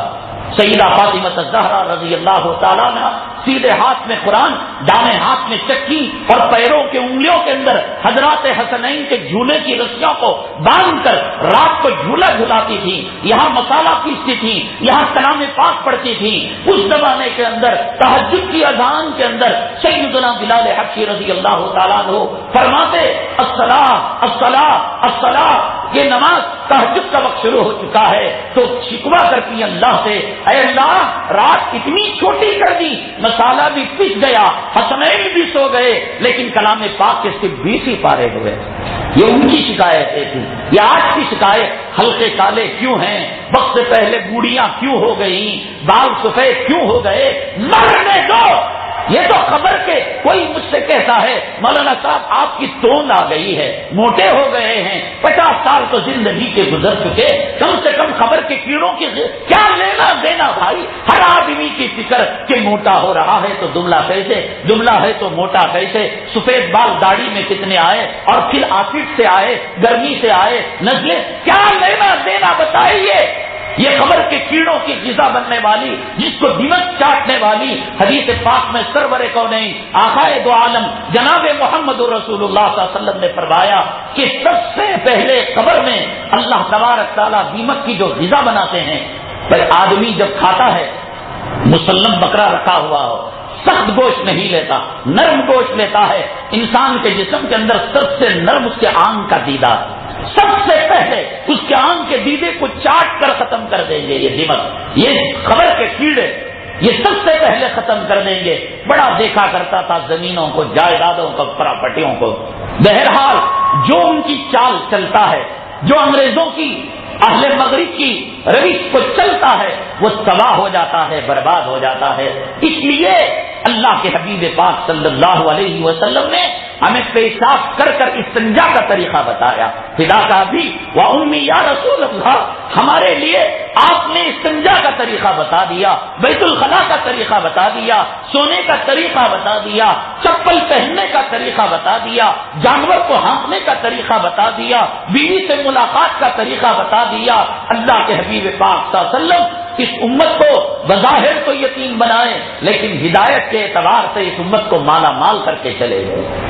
سیدہ فاطمہ الزہرا رضی اللہ تعالیٰ عنہا سیدھے ہاتھ میں قرآن، دائیں ہاتھ میں چکی، اور پیروں کے انگلیوں کے اندر حضرات حسنین کے جھولے کی رسیوں کو باندھ کر رات کو جھولا جھلاتی تھی، یہاں مسالہ پیستی تھی، یہاں کلام پاک پڑھتی تھی۔ اس زمانے کے اندر تہجد کی اذان کے اندر سیدنا بلال حبشی رضی اللہ تعالیٰ عنہ فرماتے الصلاۃ الصلاۃ الصلاۃ، یہ نماز تہجد کا وقت شروع ہو چکا ہے تو شکوہ کرتی اللہ سے، اے اللہ رات اتنی چھوٹی کر دی، مسالہ بھی پس گیا، حسنین بھی سو گئے، لیکن کلام پاک کے صرف 20 ہی پارے ہوئے۔ یہ ان کی شکایتیں تھیں۔ یہ آج کی شکایت، حلقے کالے کیوں ہیں، وقت سے پہلے بوڑھیاں کیوں ہو گئی، بال سفید کیوں ہو گئے، مرنے دو۔ یہ تو خبر کے کوئی مجھ سے کہتا ہے مولانا صاحب آپ کی توند آ گئی ہے، موٹے ہو گئے ہیں، 50 سال تو زندگی کے گزر چکے، کم سے کم خبر کے کیڑوں کی کیا لینا دینا بھائی۔ ہر آدمی کی فکر کہ موٹا ہو رہا ہے تو دبلا کیسے، دبلا ہے تو موٹا کیسے، سفید بال داڑھی میں کتنے آئے، اور پھر آفت سے آئے، گرمی سے آئے، نزلے، کیا لینا دینا بتائیے۔ یہ خبر کے کیڑوں کی غذا بننے والی، جس کو دمک چاٹنے والی حدیث پاک میں سرور کونین آقائے دو عالم جناب محمد رسول اللہ صلی اللہ علیہ وسلم نے فرمایا کہ سب سے پہلے قبر میں اللہ تبارک تعالیٰ دیمک کی جو غذا بناتے ہیں، پر آدمی جب کھاتا ہے، مسلم بکرا رکھا ہوا ہو، سخت گوشت نہیں لیتا، نرم گوشت لیتا ہے، انسان کے جسم کے اندر سب سے نرم اس کے آنکھ کا دیدہ، سب سے پہلے اس کے آنکھ کے دیدے کو چاٹ کر ختم کر دیں گے۔ یہ دیمک، یہ خبر کے کیڑے، یہ سب سے پہلے ختم کر دیں گے۔ بڑا دیکھا کرتا تھا زمینوں کو، جائیدادوں کو، پراپرٹیوں کو۔ بہرحال جو ان کی چال چلتا ہے، جو انگریزوں کی، اہل مغرب کی روش کو چلتا ہے، وہ تباہ ہو جاتا ہے، برباد ہو جاتا ہے۔ اس لیے اللہ کے حبیب پاک صلی اللہ علیہ وسلم نے ہمیں پیشاب کر کر استنجا کا طریقہ بتایا۔ فدا کا بھی و امی یا رسول اللہ، ہمارے لیے آپ نے استنجا کا طریقہ بتا دیا، بیت الخلاء کا طریقہ بتا دیا، سونے کا طریقہ بتا دیا، چپل پہننے کا طریقہ بتا دیا، جانور کو ہانکنے کا طریقہ بتا دیا، بیوی سے ملاقات کا طریقہ بتا دیا۔ اللہ کے حبیب پاک صلی اللہ علیہ وسلم اس امت کو بظاہر تو یتیم بنائے، لیکن ہدایت کے اعتبار سے اس امت کو مالا مال کر کے چلے گئے۔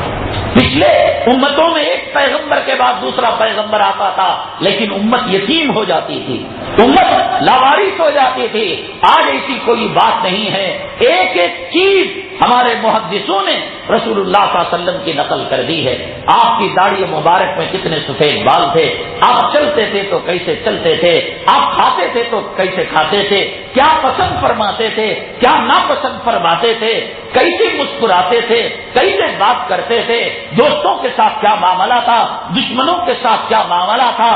پچھلے امتوں میں ایک پیغمبر کے بعد دوسرا پیغمبر آتا تھا، لیکن امت یتیم ہو جاتی تھی، امت لاوارث ہو جاتی تھی۔ آج ایسی کوئی بات نہیں ہے، ایک ایک چیز ہمارے محدثوں نے رسول اللہ صلی اللہ علیہ وسلم کی نقل کر دی ہے۔ آپ کی داڑھی مبارک میں کتنے سفید بال تھے، آپ چلتے تھے تو کیسے چلتے تھے، آپ کھاتے تھے تو کیسے کھاتے تھے، کیا پسند فرماتے تھے، کیا ناپسند فرماتے تھے، کیسے مسکراتے تھے، کیسے بات کرتے تھے، دوستوں کے ساتھ کیا معاملہ تھا، دشمنوں کے ساتھ کیا معاملہ تھا۔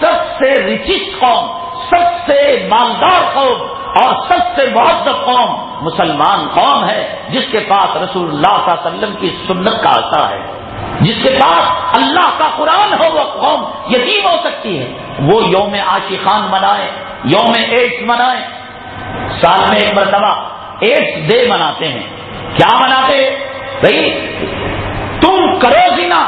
سب سے ریچسٹ قوم، سب سے مالدار قوم اور سب سے مہذب قوم مسلمان قوم ہے، جس کے پاس رسول اللہ صلی اللہ علیہ وسلم کی سنت کا آتا ہے، جس کے پاس اللہ کا قرآن ہو، وہ قوم یتیم ہو سکتی ہے۔ وہ یوم عاشقان منائے، یوم ایڈز منائے، سال میں ایک مرتبہ ایڈز ڈے مناتے ہیں۔ کیا مناتے بھائی؟ تم کرو زنا،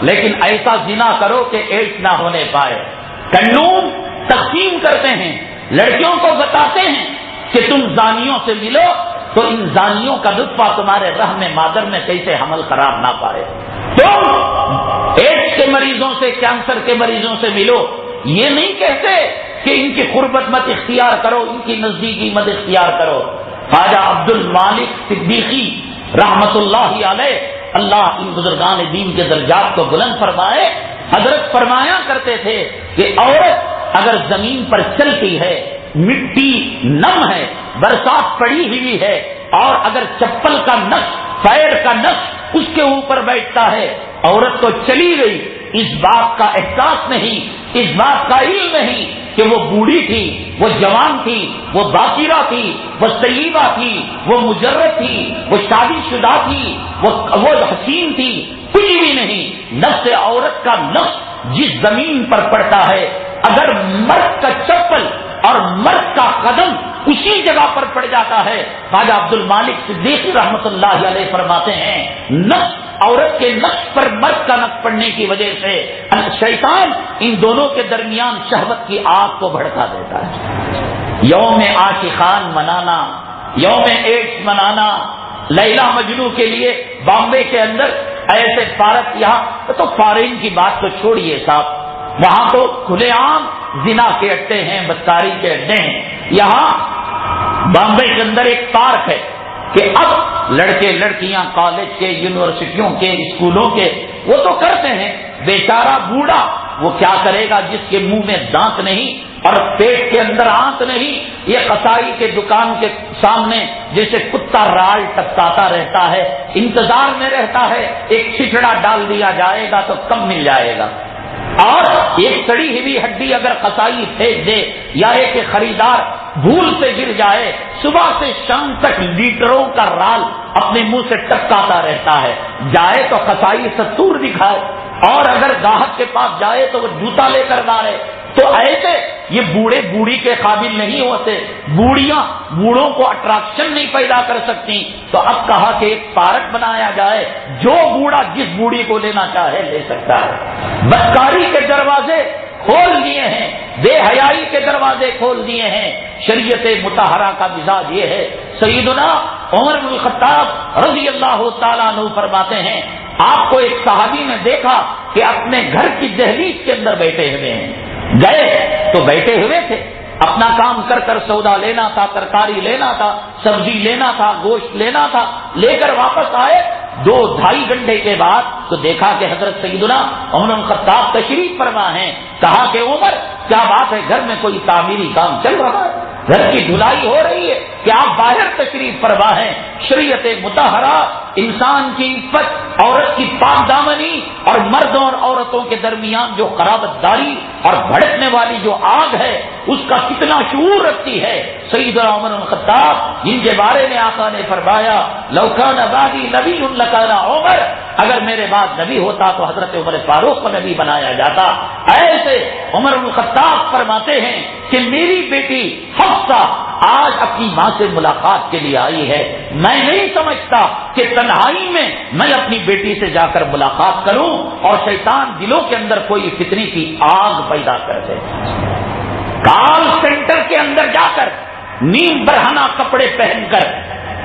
لیکن ایسا زنا کرو کہ ایڈز نہ ہونے پائے۔ کنڈوم تقسیم کرتے ہیں، لڑکیوں کو بتاتے ہیں کہ تم زانیوں سے ملو تو ان زانیوں کا نطفہ تمہارے رحم مادر میں کیسے حمل قرار نہ پائے۔ تم ایڈز کے مریضوں سے، کینسر کے مریضوں سے ملو، یہ نہیں کہتے کہ ان کی قربت مت اختیار کرو، ان کی نزدیکی مت اختیار کرو۔ خواجہ عبد المالک صدیقی رحمت اللہ علیہ، اللہ ان بزرگان دین کے درجات کو بلند فرمائے، حضرت فرمایا کرتے تھے کہ عورت اگر زمین پر چلتی ہے، مٹی نم ہے، برسات پڑی ہوئی ہے، اور اگر چپل کا نقش، پیر کا نقش اس کے اوپر بیٹھتا ہے، عورت تو چلی گئی، اس بات کا احساس نہیں، اس بات کا علم نہیں کہ وہ بوڑھی تھی، وہ جوان تھی، وہ باقیرہ تھی، وہ طیبہ تھی، وہ مجرد تھی، وہ شادی شدہ تھی، وہ حسین تھی، کچھ بھی نہیں۔ نفس عورت کا نقش جس زمین پر پڑتا ہے، اگر مرد کا چپل اور مرد کا قدم اسی جگہ پر پڑ جاتا ہے، خواجہ عبد المالک صدیقی رحمت اللہ علیہ فرماتے ہیں، نقش عورت کے نقش پر مرد کا نقش پڑنے کی وجہ سے شیطان ان دونوں کے درمیان شہوت کی آگ کو بھڑکا دیتا ہے۔ یوم عاشقان منانا یوم ایڈز منانا لیلا مجنو کے لیے بامبے کے اندر ایسے پارک، یہاں تو فارین کی بات تو چھوڑیے صاحب، وہاں تو کھلے عام زنا کے اڈے ہیں، بدکاری کے اڈے ہیں. یہاں بامبے کے اندر ایک پارک ہے کہ اب لڑکے لڑکیاں کالج کے، یونیورسٹیوں کے، اسکولوں کے وہ تو کرتے ہیں، بیچارہ بوڑھا وہ کیا کرے گا جس کے منہ میں دانت نہیں اور پیٹ کے اندر آنت نہیں. یہ قصائی کے دکان کے سامنے جیسے کتا رال ٹپکاتا رہتا ہے، انتظار میں رہتا ہے ایک چھچڑا ڈال دیا جائے گا تو کم مل جائے گا. اور ایک سڑی ہوئی ہڈی اگر قصائی پھینک دے یا ایک خریدار بھول سے گر جائے، صبح سے شام تک لیٹروں کا رال اپنے منہ سے ٹپکاتا رہتا ہے. جائے تو قصائی ستور دکھائے اور اگر گاہک کے پاس جائے تو وہ جوتا لے کر مارے. تو ایسے یہ بوڑھے بوڑھی کے قابل نہیں ہوتے، بوڑھیاں بوڑھوں کو اٹریکشن نہیں پیدا کر سکتی. تو اب کہا کہ ایک پارک بنایا جائے، جو بوڑھا جس بوڑھی کو لینا چاہے لے سکتا ہے. بدکاری کے دروازے کھول دیے ہیں، بے حیائی کے دروازے کھول دیے ہیں. شریعت مطہرہ کا مزاج یہ ہے. سیدنا عمر بن الخطاب رضی اللہ تعالیٰ عنہ فرماتے ہیں، آپ کو ایک صحابی نے دیکھا کہ اپنے گھر کی دہلیز کے اندر بیٹھے ہوئے ہیں. گئے تو بیٹھے ہوئے تھے، اپنا کام کر کر سودا لینا تھا، ترکاری لینا تھا، سبزی لینا تھا، گوشت لینا تھا، لے کر واپس آئے. 2-2.5 گھنٹے کے بعد تو دیکھا کہ حضرت سیدنا عمر بن الخطاب تشریف فرما ہیں. کہا کہ عمر کیا بات ہے، گھر میں کوئی تعمیری کام چل رہا ہے، گھر کی دھلائی ہو رہی ہے کہ آپ باہر تشریف فرما ہیں. شریعت مطہرہ انسان کی عفت، عورت کی پاک دامنی اور مردوں اور عورتوں کے درمیان جو قرابت داری اور بھڑکنے والی جو آگ ہے اس کا کتنا شعور رکھتی ہے. سیدنا عمر بن الخطاب جن کے بارے میں آقا نے فرمایا لو کان بعدی نبی لکان عمر، اگر میرے بعد نبی ہوتا تو حضرت عمر فاروق کو نبی بنایا جاتا. ایسے عمر بن الخطاب فرماتے ہیں کہ میری بیٹی حفصہ آج اپنی ماں سے ملاقات کے لیے آئی ہے. میں نہیں سمجھتا کہ تنہائی میں میں اپنی بیٹی سے جا کر ملاقات کروں اور شیطان دلوں کے اندر کوئی فتنی کی آگ پیدا کر دے. کال سینٹر کے اندر جا کر نیم برہنہ کپڑے پہن کر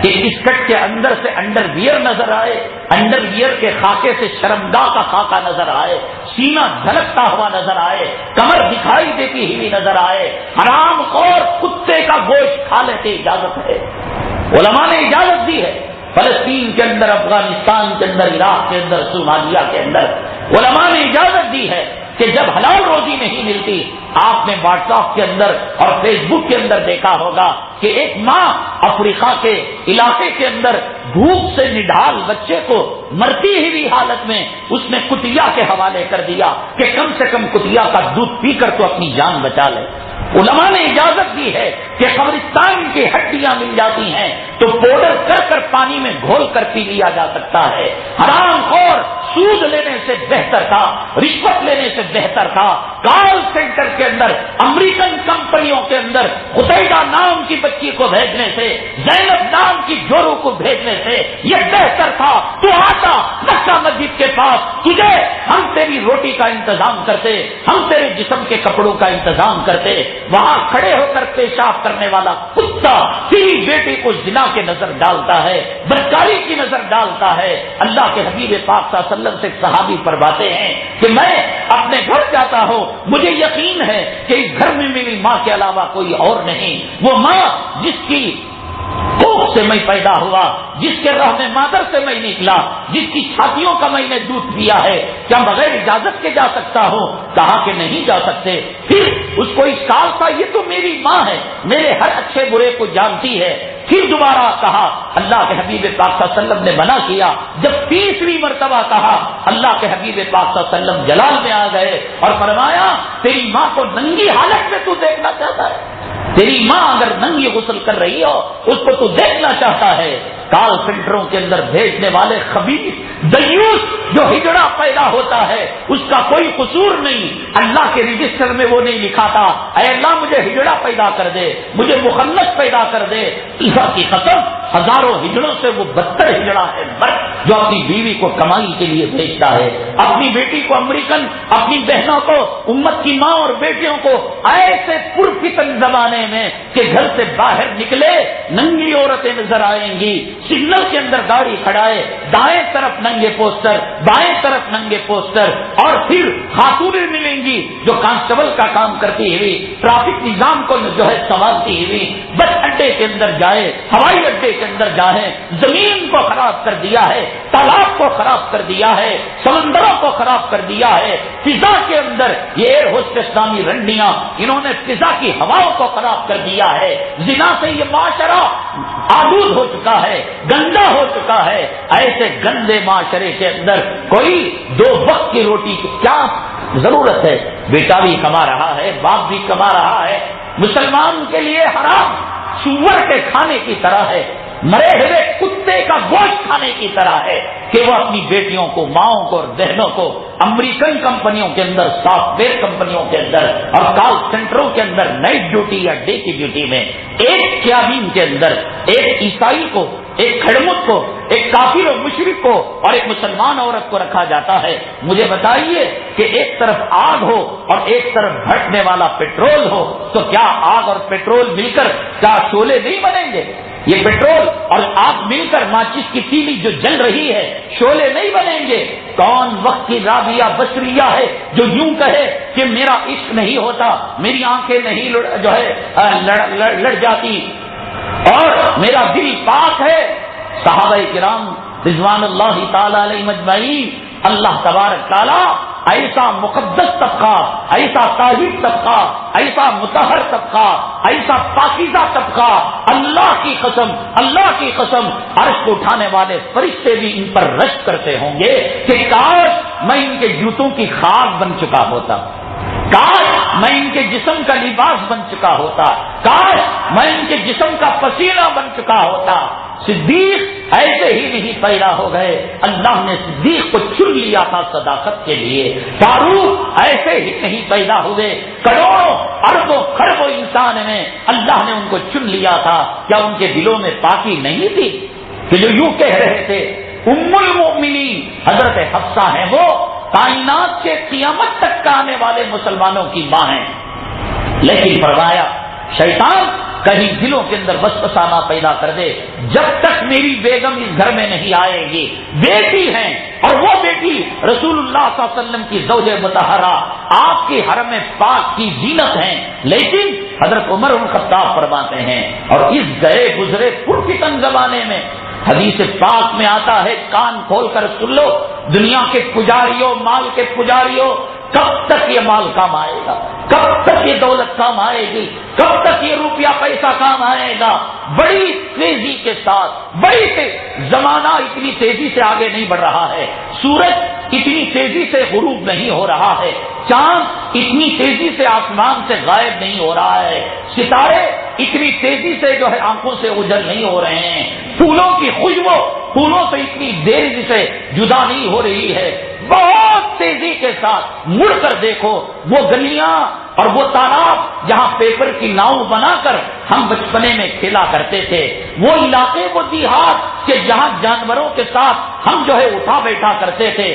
کہ اسکرٹ کے اندر سے انڈر ویئر نظر آئے، انڈر ویئر کے خاکے سے شرمگاہ کا خاکہ نظر آئے، سینہ جھلکتا ہوا نظر آئے، کمر دکھائی دیتی ہوئی نظر آئے، حرام خور کتے کا گوشت کھا لیتے اجازت ہے. علماء نے اجازت دی ہے. فلسطین کے اندر، افغانستان کے اندر، عراق کے اندر، صومالیہ کے اندر علماء نے اجازت دی ہے کہ جب حلال روزی نہیں ملتی. آپ نے واٹس ایپ کے اندر اور فیس بک کے اندر دیکھا ہوگا کہ ایک ماں افریقہ کے علاقے کے اندر بھوک سے نڈھال بچے کو مرتی ہوئی حالت میں اس نے کتیا کے حوالے کر دیا کہ کم سے کم کتیا کا دودھ پی کر تو اپنی جان بچا لے. علماء نے اجازت دی ہے کہ قبرستان کی ہڈیاں مل جاتی ہیں تو پاؤڈر کر کر پانی میں گھول کر پی لیا جا سکتا ہے. حرام خور سود لینے سے بہتر تھا، رشوت لینے سے بہتر تھا. کال سینٹر کے اندر، امریکن کمپنیوں کے اندر خطیبہ نام کی بچی کو بھیجنے سے، زینب نام کی جورو کو بھیجنے سے یہ بہتر تھا تو آتا مکہ مسجد کے پاس، تجھے ہم تیری روٹی کا انتظام کرتے، ہم تیرے جسم کے کپڑوں کا انتظام کرتے. وہاں کھڑے ہو کر پیشاب کرنے والا کتا تیری بیٹی کو زنا کے نظر ڈالتا ہے، بدکاری کی نظر ڈالتا ہے. اللہ کے حبیب پاک صلی اللہ علیہ وسلم سے ایک صحابی فرماتے ہیں کہ میں اپنے گھر جاتا ہوں، مجھے یقین ہے کہ اس گھر میں میری ماں کے علاوہ کوئی اور نہیں. وہ ماں جس کی کوکھ سے میں پیدا ہوا، جس کے رحم مادر سے میں نکلا، جس کی چھاتیوں کا میں نے دودھ پیا ہے، کیا بغیر اجازت کے جا سکتا ہوں؟ کہا کہ نہیں جا سکتے. پھر اس کو اشکال تھا یہ تو میری ماں ہے، میرے ہر اچھے برے کو جانتی ہے. پھر دوبارہ کہا، اللہ کے حبیب پاک صلی اللہ علیہ وسلم نے منع کیا. جب تیسری مرتبہ کہا، اللہ کے حبیب پاک صلی اللہ علیہ وسلم جلال میں آ گئے اور فرمایا تیری ماں کو ننگی حالت میں تو دیکھنا چاہتا ہے؟ تیری ماں اگر ننگی غسل کر رہی ہو اس کو تو دیکھنا چاہتا ہے؟ کال سینٹروں کے اندر بھیجنے والے خبیث دیوس جو ہجڑا پیدا ہوتا ہے اس کا کوئی قصور نہیں. اللہ کے رجسٹر میں وہ نہیں لکھا تھا اے اللہ مجھے ہجڑا پیدا کر دے، مجھے مخنث پیدا کر دے. اللہ کی قسم ہزاروں ہجڑوں سے وہ بدتر ہجڑا ہے مرد جو اپنی بیوی کو کمائی کے لیے بھیجتا ہے، اپنی بیٹی کو امریکن، اپنی بہنوں کو، امت کی ماں اور بیٹیوں کو ایسے پرفتن زمانے میں کہ گھر سے باہر نکلے ننگی عورتیں نظر آئیں گی، سگنل کے اندر گاڑی کھڑائے دائیں طرف ننگے پوسٹر، بائیں طرف ننگے پوسٹر، اور پھر خاتونیں ملیں گی جو کانسٹیبل کا کام کرتی ہوئی، ٹریفک نظام کو جو ہے سنبھالتی ہوئی، بس اڈے کے اندر جائے، ہوائی اڈے کے اندر جائے، زمین کو خراب کر دیا ہے، تالاب کو خراب کر دیا ہے، سمندروں کو خراب کر دیا ہے، فضا کے اندر یہ ایئر ہوسٹس نامی رنڈیاں انہوں نے فضا کی ہواؤں کو خراب کر دیا ہے۔ زنا سے یہ معاشرہ آلود ہو چکا ہے، گندا ہو چکا ہے۔ ایسے گندے معاشرے کے اندر کوئی دو وقت کی روٹی کی کیا ضرورت ہے؟ بیٹا بھی کما رہا ہے، باپ بھی کما رہا ہے، مسلمان کے لیے حرام سور کے کھانے کی طرح ہے، مرے ہوئے کتے کا گوشت کھانے کی طرح ہے کہ وہ اپنی بیٹیوں کو، ماؤں کو اور بہنوں کو امریکن کمپنیوں کے اندر، سافٹ ویئر کمپنیوں کے اندر اور کال سینٹروں کے اندر نائٹ ڈیوٹی یا ڈے کی ڈیوٹی میں ایک کیابین کے اندر ایک عیسائی کو، ایک کھڑمت کو، ایک کافر و مشرک کو اور ایک مسلمان عورت کو رکھا جاتا ہے۔ مجھے بتائیے کہ ایک طرف آگ ہو اور ایک طرف بھٹنے والا پیٹرول ہو تو کیا آگ اور پیٹرول مل کر کیا شعلے نہیں بنیں گے؟ یہ پیٹرول اور آگ مل کر ماچس کی تیلی جو جل رہی ہے شعلے نہیں بنیں گے؟ کون وقت کی رابعہ بشریہ ہے جو یوں کہے کہ میرا عشق نہیں ہوتا، میری آنکھیں نہیں جو ہے لڑ جاتی اور میرا دل پاک ہے؟ صحابہ کرام رضوان اللہ تعالی علیہ مجمعین، اللہ تبارک تعالی ایسا مقدس طبقہ، ایسا طاہر طبقہ، ایسا مطہر طبقہ، ایسا پاکیزہ طبقہ، اللہ کی قسم، اللہ کی قسم عرش کو اٹھانے والے فرشتے بھی ان پر رشک کرتے ہوں گے کہ کاش میں ان کے جوتوں کی خاک بن چکا ہوتا، کاش میں ان کے جسم کا لباس بن چکا ہوتا، کاش میں ان کے جسم کا پسینہ بن چکا ہوتا۔ صدیق ایسے ہی نہیں پیدا ہو گئے، اللہ نے صدیق کو چن لیا تھا صداقت کے لیے۔ فاروق ایسے ہی نہیں پیدا ہوئے، کروڑوں اربوں خربوں انسان میں اللہ نے ان کو چن لیا تھا۔ کیا ان کے دلوں میں پاکی نہیں تھی کہ جو یوں کہہ رہے تھے ام المؤمنین حضرت حفصہ ہیں، وہ کائنات کے قیامت تک کا آنے والے مسلمانوں کی ماں ہیں؟ لیکن فرمایا شیطان کہیں دلوں کے اندر وسوسہ نہ پیدا کر دے، جب تک میری بیگم اس گھر میں نہیں آئے گی۔ بیٹی ہیں اور وہ بیٹی رسول اللہ صلی اللہ علیہ وسلم کی زوج مطہرہ، آپ کی حرم پاک کی زینت ہیں، لیکن حضرت عمر بن خطاب فرماتے ہیں اور اس گئے گزرے پرفتن زمانے میں حدیث پاک میں آتا ہے، کان کھول کر سن لو، دنیا کے پجاریوں، مال کے پجاریوں، کب تک یہ مال کام آئے گا؟ کب تک یہ دولت کام آئے گی؟ کب تک یہ روپیہ پیسہ کام آئے گا؟ بڑی تیزی کے ساتھ، زمانہ اتنی تیزی سے آگے نہیں بڑھ رہا ہے، سورج اتنی تیزی سے غروب نہیں ہو رہا ہے، چاند اتنی تیزی سے آسمان سے غائب نہیں ہو رہا ہے، ستارے اتنی تیزی سے جو ہے آنکھوں سے اجل نہیں ہو رہے ہیں، پھولوں کی خوشبو پھولوں سے اتنی دیر سے جدا نہیں ہو رہی ہے۔ بہت تیزی کے ساتھ مڑ کر دیکھو وہ گلیاں اور وہ تالاب جہاں پیپر کی ناؤ بنا کر ہم بچپنے میں کھیلا کرتے تھے، وہ علاقے وہ دیہات کہ جہاں جانوروں کے ساتھ ہم جو ہے اٹھا بیٹھا کرتے تھے،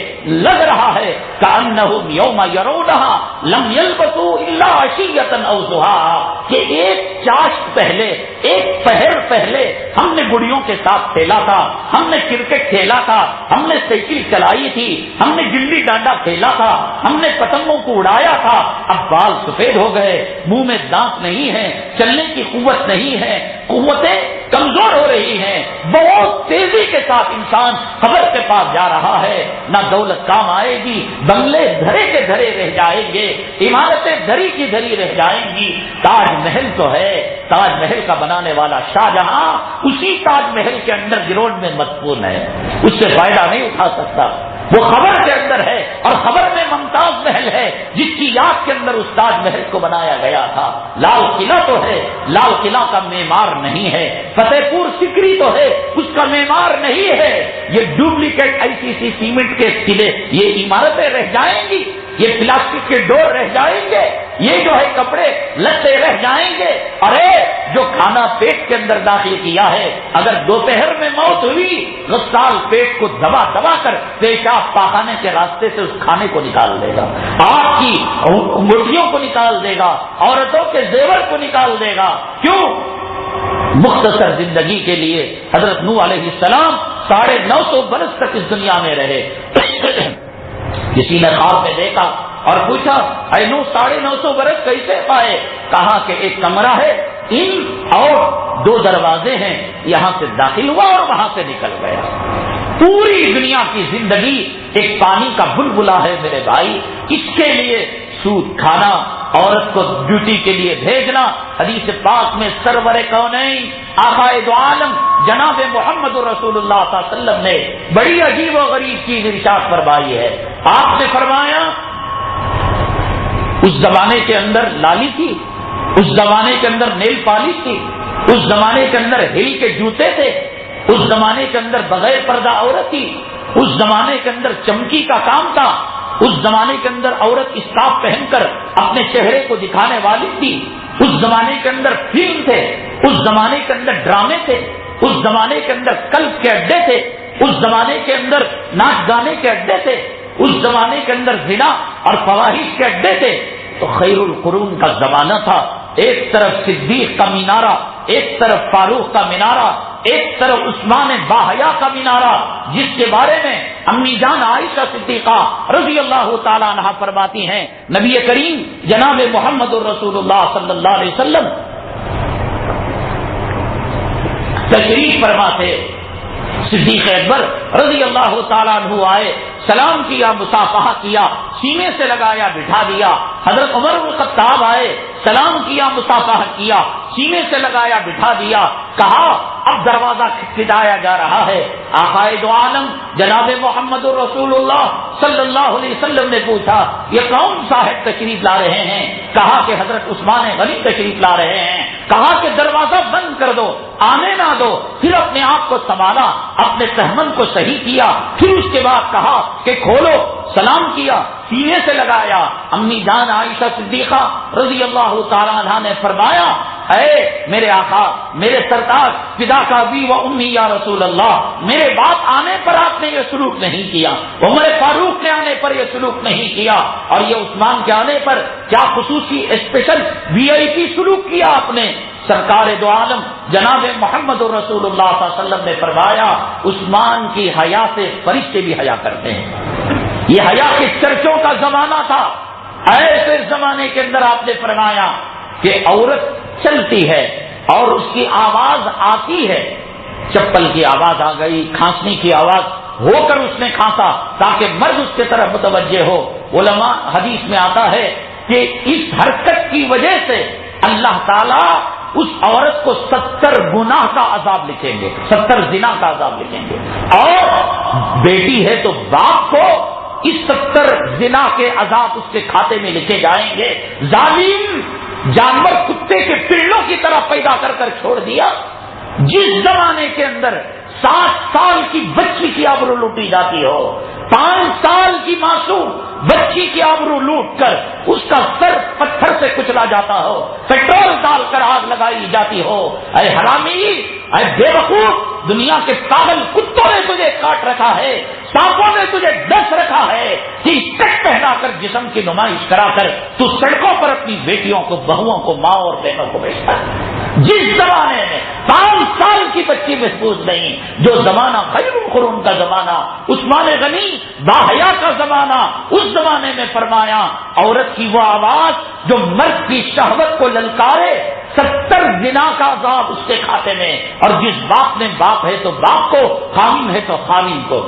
لگ رہا ہے کأنہم یوم یرونہا لم یلبثوا الا عشیۃ او ضحاہا، کہ ایک چاشت پہلے، ایک پہر پہلے ہم نے گڑیوں کے ساتھ کھیلا تھا، ہم نے کرکٹ کھیلا تھا، ہم نے سائیکل چلائی تھی، ہم نے گلی ڈانڈا کھیلا تھا، ہم نے پتنگوں کو اڑایا تھا، اب بال سفید ہو گئے، منہ میں دانت نہیں ہے، چلنے کی قوت نہیں ہے، قوتیں کمزور ہو رہی ہیں، بہت تیزی کے ساتھ انسان قبر کے پاس جا رہا ہے، نہ دولت کام آئے گی، بنگلے دھرے کے دھرے رہ جائیں گے، عمارتیں دھری کی دھری رہ جائیں گی۔ تاج محل تو ہے، تاج محل کا بنانے والا شاہجہاں اسی تاج محل کے اندر گروڈ میں مدفون ہے، اس سے فائدہ نہیں اٹھا سکتا، وہ خبر کے اندر ہے اور خبر میں ممتاز محل ہے جس کی یاد کے اندر اس تاج محل کو بنایا گیا تھا۔ لال قلعہ تو ہے، لال قلعہ کا معمار نہیں ہے، فتح پور سکری تو ہے، اس کا معمار نہیں ہے، یہ ڈپلیکیٹ ICC سیمنٹ کے قلعے، یہ عمارتیں رہ جائیں گی، یہ پلاسٹک کے ڈور رہ جائیں گے، یہ جو ہے کپڑے لتے رہ جائیں گے. ارے جو کھانا پیٹ کے اندر داخل کیا ہے اگر دوپہر میں موت ہوئی غسال پیٹ کو دبا دبا کر پیشاب پاخانے کے راستے سے اس کھانے کو نکال دے گا, آپ کی مٹھیوں کو نکال دے گا, عورتوں کے زیور کو نکال دے گا. کیوں؟ مختصر زندگی کے لیے حضرت نوح علیہ السلام 950 برس تک اس دنیا میں رہے. کسی نے خواب میں دیکھا اور پوچھا اے نوح 950 برس کیسے پائے؟ کہا کہ ایک کمرہ ہے اور 2 دروازے ہیں, یہاں سے داخل ہوا اور وہاں سے نکل گیا. پوری دنیا کی زندگی ایک پانی کا بلبلا ہے میرے بھائی. اس کے لیے سود کھانا, عورت کو ڈیوٹی کے لیے بھیجنا. حدیث پاک میں سرور کونین آقائے دو عالم جناب محمد رسول اللہ صلی اللہ علیہ وسلم نے بڑی عجیب و غریب چیز ارشاد فرمائی ہے. آپ نے فرمایا اس زمانے کے اندر لالی تھی, اس زمانے کے اندر نیل پالش تھی, اس زمانے کے اندر ہیل کے جوتے تھے, اس زمانے کے اندر بغیر پردہ عورت تھی, اس زمانے کے اندر چمکی کا کام تھا, اس زمانے کے اندر عورت اسکارف پہن کر اپنے چہرے کو دکھانے والی تھی, اس زمانے کے اندر فلم تھے, اس زمانے کے اندر ڈرامے تھے, اس زمانے کے اندر کلب کے اڈے تھے, اس زمانے کے اندر ناچ گانے کے اڈے تھے, اس زمانے کے اندر زنا اور فواحش کے اڈے تھے. تو خیر القرون کا زمانہ تھا. ایک طرف صدیق کا مینارہ, ایک طرف فاروق کا مینارہ, ایک طرف عثمان باحیا کا مینارہ, جس کے بارے میں امی جان عائشہ صدیقہ رضی اللہ تعالی عنہا فرماتی ہیں نبی کریم جناب محمد رسول اللہ صلی اللہ علیہ وسلم تشریف فرما تھے. صدیق اکبر رضی اللہ تعالیٰ عنہ آئے, سلام کیا, مصافحہ کیا, سینے سے لگایا, بٹھا دیا. حضرت عمر بن خطاب آئے, سلام کیا, مصافحہ کیا, سینے سے لگایا, بٹھا دیا. کہا اب دروازہ کھٹکھٹایا جا رہا ہے. آقائے دو عالم جناب محمد رسول اللہ صلی اللہ علیہ وسلم نے پوچھا یہ کون صاحب تشریف لا رہے ہیں؟ کہا کہ حضرت عثمان غنی تشریف لا رہے ہیں. کہا کہ دروازہ بند کر دو, آنے نہ دو. پھر اپنے آپ کو سنبھالا, اپنے تہمن کو صحیح کیا, پھر اس کے بعد کہا کہ کھولو. سلام کیا, سینے سے لگایا. امی جان عائشہ صدیقہ رضی اللہ تعالی عنہا نے فرمایا اے میرے آقا, میرے سرتاج, فدا کا ابی و امی یا رسول اللہ, میرے باپ آنے پر آپ نے یہ سلوک نہیں کیا, عمر فاروق کے آنے پر یہ سلوک نہیں کیا, اور یہ عثمان کے آنے پر کیا خصوصی اسپیشل VIP سلوک کیا آپ نے. سرکار دو عالم جناب محمد رسول اللہ صلی اللہ علیہ وسلم نے فرمایا عثمان کی حیا سے فرشتے بھی حیا کرتے ہیں. یہ حیا کے چرچوں کا زمانہ تھا. ایسے زمانے کے اندر آپ نے فرمایا کہ عورت چلتی ہے اور اس کی آواز آتی ہے, چپل کی آواز آ گئی, کھانسنے کی آواز ہو کر اس نے کھانسا تاکہ مرد اس کے طرف متوجہ ہو. علماء حدیث میں آتا ہے کہ اس حرکت کی وجہ سے اللہ تعالیٰ اس عورت کو 70 گناہ کا عذاب لکھیں گے, 70 زنا کا عذاب لکھیں گے. اور بیٹی ہے تو باپ کو اس 70 زنا کے عذاب اس کے کھاتے میں لکھے جائیں گے. ظالم جانور کتے کے پلوں کی طرح پیدا کر کر چھوڑ دیا. جس زمانے کے اندر 7 سال کی بچی کی آبرو لوٹی جاتی ہو, 5 سال کی معصوم بچی کی آبرو لوٹ کر اس کا سر پتھر سے کچلا جاتا ہو, پیٹرول ڈال کر آگ لگائی جاتی ہو. اے حرامی, اے بے وقوف, دنیا کے پاگل کتوں نے تجھے کاٹ رکھا ہے, سانپوں نے تجھے ڈس رکھا ہے کہ ٹک پہنا کر جسم کی نمائش کرا کر تو سڑکوں پر اپنی بیٹیوں کو, بہوؤں کو, ماں اور بہنوں کو بیچتا ہے. جس زمانے میں 5 سال کی بچی محفوظ نہیں, جو زمانہ خیر القرون کا زمانہ, عثمان غنی باحیا کا زمانہ, اس زمانے میں فرمایا عورت کی وہ آواز جو مرد کی شہوت کو للکارے, 70 زنا کا عذاب اس کے کھاتے میں. اور جس باپ نے باپ ہے تو باپ کو, خامن ہے تو خامن کو.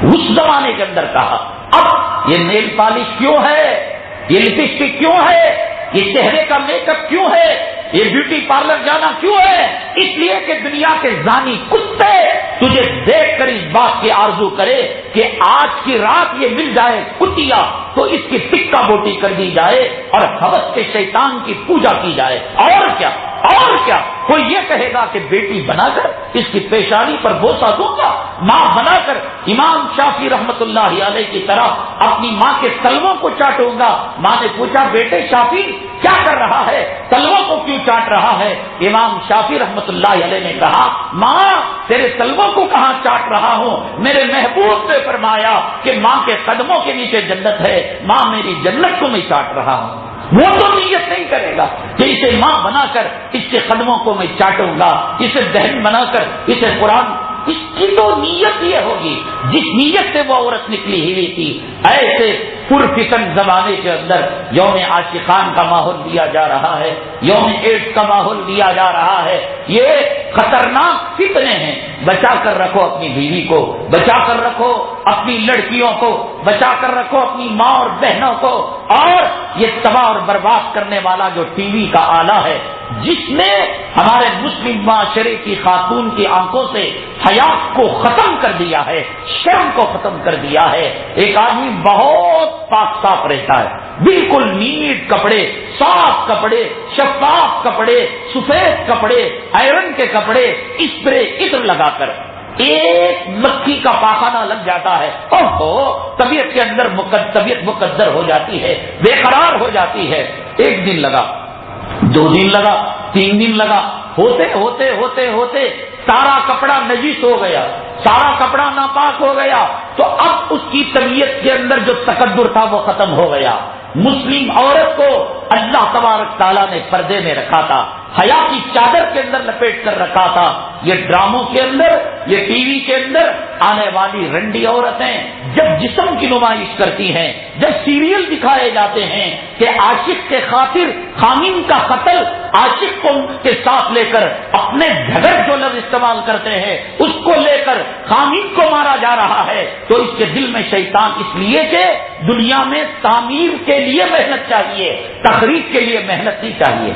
اس زمانے کے اندر کہا اب یہ نیل پالش کیوں ہے, یہ لپسٹک کیوں ہے, یہ چہرے کا میک اپ کیوں ہے, یہ بیوٹی پارلر جانا کیوں ہے؟ اس لیے کہ دنیا کے زانی کتے تجھے دیکھ کر اس بات کی آرزو کرے کہ آج کی رات یہ مل جائے کتیا تو اس کی ٹکا بوٹی کر دی جائے اور حوث کے شیطان کی پوجا کی جائے. اور کیا, اور کیا کوئی یہ کہے گا کہ بیٹی بنا کر اس کی پیشانی پر بوسہ دوں گا، ماں بنا کر امام شافعی رحمت اللہ علیہ کی طرح اپنی ماں کے تلووں کو چاٹوں گا۔ ماں نے پوچھا بیٹے شافعی کیا کر رہا ہے، تلووں کو کیوں چاٹ رہا ہے؟ امام شافعی رحمت اللہ علیہ نے کہا ماں تیرے تلووں کو کہاں چاٹ رہا ہوں، میرے محبوب نے فرمایا کہ ماں کے قدموں کے نیچے جنت ہے، ماں میری جنت کو میں چاٹ رہا ہوں۔ وہ تو نیت نہیں کرے گا کہ اسے ماں بنا کر اس کے قدموں کو میں چاٹوں گا، اسے بہن بنا کر اسے قرآن، اس کی تو نیت یہ ہوگی جس نیت سے وہ عورت نکلی ہوئی تھی۔ ایسے پرفتن زمانے کے اندر یوم عاشقان کا ماحول دیا جا رہا ہے، یوم ایڈز کا ماحول دیا جا رہا ہے۔ یہ خطرناک فتنے ہیں، بچا کر رکھو اپنی بیوی کو، بچا کر رکھو اپنی لڑکیوں کو، بچا کر رکھو اپنی ماں اور بہنوں کو۔ اور یہ تباہ اور برباد کرنے والا جو ٹی وی کا آلہ ہے جس نے ہمارے مسلم معاشرے کی خاتون کی آنکھوں سے حیا کو ختم کر دیا ہے، شرم کو ختم کر دیا ہے۔ ایک آدمی بہت پاک صاف رہتا ہے، بالکل نیٹ کپڑے، صاف کپڑے، شفاف کپڑے، سفید کپڑے، آئرن کے کپڑے، اسپرے عطر لگا کر ایک مکھی کا پاخانہ لگ جاتا ہے، طبیعت کے اندر طبیعت مقدر ہو جاتی ہے، بے قرار ہو جاتی ہے۔ ایک دن لگا، 2 دن لگا، 3 دن لگا، ہوتے ہوتے ہوتے ہوتے سارا کپڑا نجس ہو گیا، سارا کپڑا ناپاک ہو گیا۔ تو اب اس کی طبیعت کے اندر جو تکبر تھا وہ ختم ہو گیا۔ مسلم عورت کو اللہ تبارک تعالیٰ نے پردے میں رکھا تھا، حیا کی چادر کے اندر لپیٹ کر رکھا تھا۔ یہ ڈراموں کے اندر، یہ ٹی وی کے اندر آنے والی رنڈی عورتیں جب جسم کی نمائش کرتی ہیں، جب سیریل دکھائے جاتے ہیں کہ عاشق کے خاطر خامن کا قتل، عاشق کو کے ساتھ لے کر اپنے جھگڑ جو لفظ استعمال کرتے ہیں اس کو لے کر خامن کو مارا جا رہا ہے، تو اس کے دل میں شیطان، اس لیے کہ دنیا میں تعمیر کے لیے محنت چاہیے، تخریب کے لیے محنت نہیں چاہیے۔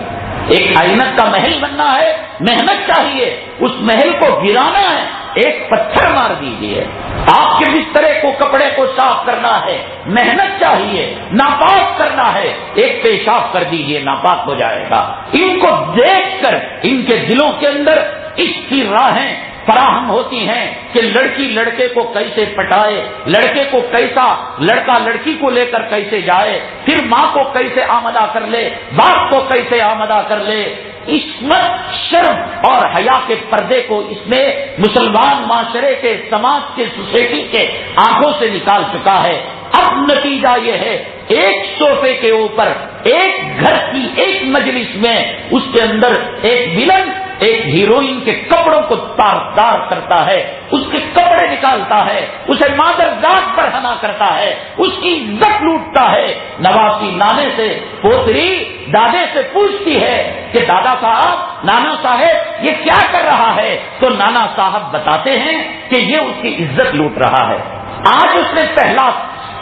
ایک عینت کا محل بننا ہے، محنت چاہیے، اس محل کو گرانا ہے، ایک پتھر مار دیجیے۔ آپ کے بسترے کو، کپڑے کو صاف کرنا ہے، محنت چاہیے، ناپاک کرنا ہے، ایک پیشاب کر دیجیے، ناپاک ہو جائے گا۔ ان کو دیکھ کر ان کے دلوں کے اندر اس کی راہیں فراہم ہوتی ہیں کہ لڑکی لڑکے کو کیسے پٹائے، لڑکے کو کیسا، لڑکا لڑکی کو لے کر کیسے جائے، پھر ماں کو کیسے آمدہ کر لے، باپ کو کیسے آمدہ کر لے۔ عصمت، شرم اور حیا کے پردے کو اس نے مسلمان معاشرے کے، سماج کے، سوسائٹی کے آنکھوں سے نکال چکا ہے۔ اب نتیجہ یہ ہے، ایک صوفے کے اوپر، ایک گھر کی ایک مجلس میں اس کے اندر ایک ولن ایک ہیروئن کے کپڑوں کو تار کرتا ہے، اس کے کپڑے نکالتا ہے، اسے مادر ذات پر حنا کرتا ہے، اس کی عزت لوٹتا ہے۔ نواسی نانے سے، پوتری دادے سے پوچھتی ہے کہ دادا صاحب، نانا صاحب یہ کیا کر رہا ہے؟ تو نانا صاحب بتاتے ہیں کہ یہ اس کی عزت لوٹ رہا ہے۔ آج اس نے پہلا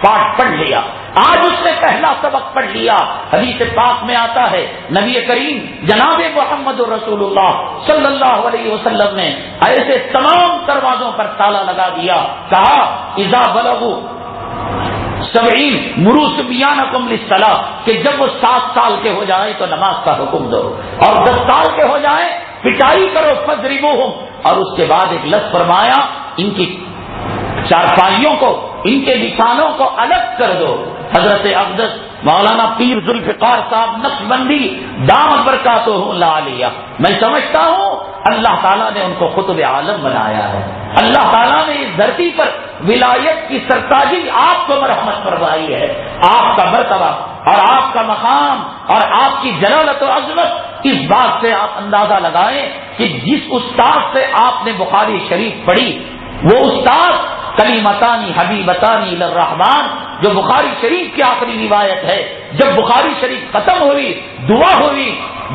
پاٹ پڑھ لیا، آج اس نے پہلا سبق پڑھ لیا۔ حدیث پاک میں آتا ہے، نبی کریم جناب محمد رسول اللہ صلی اللہ علیہ وسلم نے ایسے تمام دروازوں پر تالا لگا دیا، کہا اذا بلغوا 70 مروا صبیانکم للصلاۃ، کہ جب وہ 7 سال کے ہو جائیں تو نماز کا حکم دو، اور 10 سال کے ہو جائیں پٹائی کرو، فضربوہم۔ اور اس کے بعد ایک لفظ فرمایا، ان کی چارپائیوں کو، ان کے بچھانوں کو الگ کر دو۔ حضرت اقدس مولانا پیر ذوالفقار صاحب نقشبندی دامت برکاتہ العالیہ، میں سمجھتا ہوں اللہ تعالیٰ نے ان کو قطب عالم بنایا ہے، اللہ تعالیٰ نے اس دھرتی پر ولایت کی سرتاجی آپ کو مرحمت فرمائی ہے۔ آپ کا مرتبہ اور آپ کا مقام اور آپ کی جلالت و عظمت اس بات سے آپ اندازہ لگائیں کہ جس استاد سے آپ نے بخاری شریف پڑھی، وہ استاد کلیمتانی حبیبتانی للرحمن، جو بخاری شریف کی آخری روایت ہے، جب بخاری شریف ختم ہوئی، دعا ہوئی،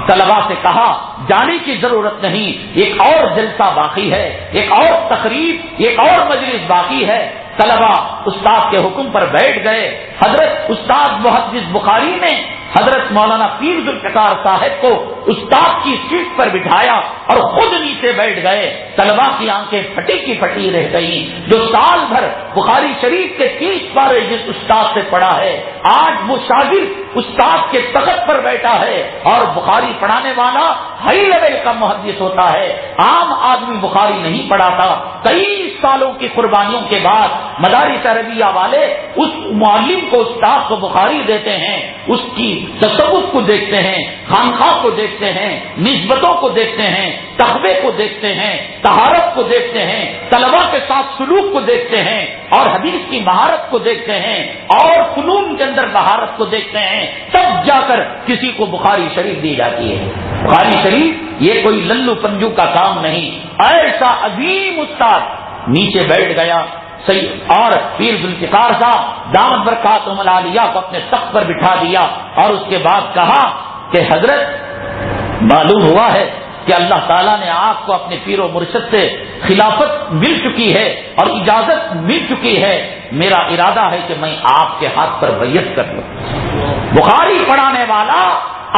طلباء سے کہا جانے کی ضرورت نہیں، ایک اور جلسہ باقی ہے، ایک اور تقریب، ایک اور مجلس باقی ہے۔ طلباء استاد کے حکم پر بیٹھ گئے۔ حضرت استاد محدث بخاری نے حضرت مولانا پیر ذوالفقار صاحب کو استاد کی سیٹ پر بٹھایا اور خود نیچے بیٹھ گئے. طلبا کی آنکھیں پھٹی کی پھٹی رہ گئیں. جو سال بھر بخاری شریف کے 30 پارے جس استاد سے پڑھا ہے، آج وہ شاگرد استاد کے تخت پر بیٹھا ہے اور بخاری پڑھانے والا ہائی لیول کا محدث ہوتا ہے. عام آدمی بخاری نہیں پڑھاتا. کئی سالوں کی قربانیوں کے بعد مدارس عربیہ والے اس معلم کو، استاد کو بخاری دیتے ہیں. اس کی تصوف کو دیکھتے ہیں، خانقاہ کو دیکھتے ہیں، نسبتوں کو دیکھتے ہیں، تقوی کو دیکھتے ہیں، طہارت کو دیکھتے ہیں، طلبا کے ساتھ سلوک کو دیکھتے ہیں، اور حدیث کی مہارت کو دیکھتے ہیں، اور فنون کے اندر مہارت کو دیکھتے ہیں. تب جا کر کسی کو بخاری شریف دی جاتی ہے. بخاری شریف یہ کوئی للو پنجو کا کام نہیں. ایسا عظیم استاد نیچے بیٹھ گیا. اور پیر ذوالفقار صاحب دامت برکاتہم العالیہ کو اپنے تخت پر بٹھا دیا اور اس کے بعد کہا کہ حضرت معلوم ہوا ہے کہ اللہ تعالیٰ نے آپ کو اپنے پیر و مرشد سے خلافت مل چکی ہے اور اجازت مل چکی ہے. میرا ارادہ ہے کہ میں آپ کے ہاتھ پر بیعت کر لوں. بخاری پڑھانے والا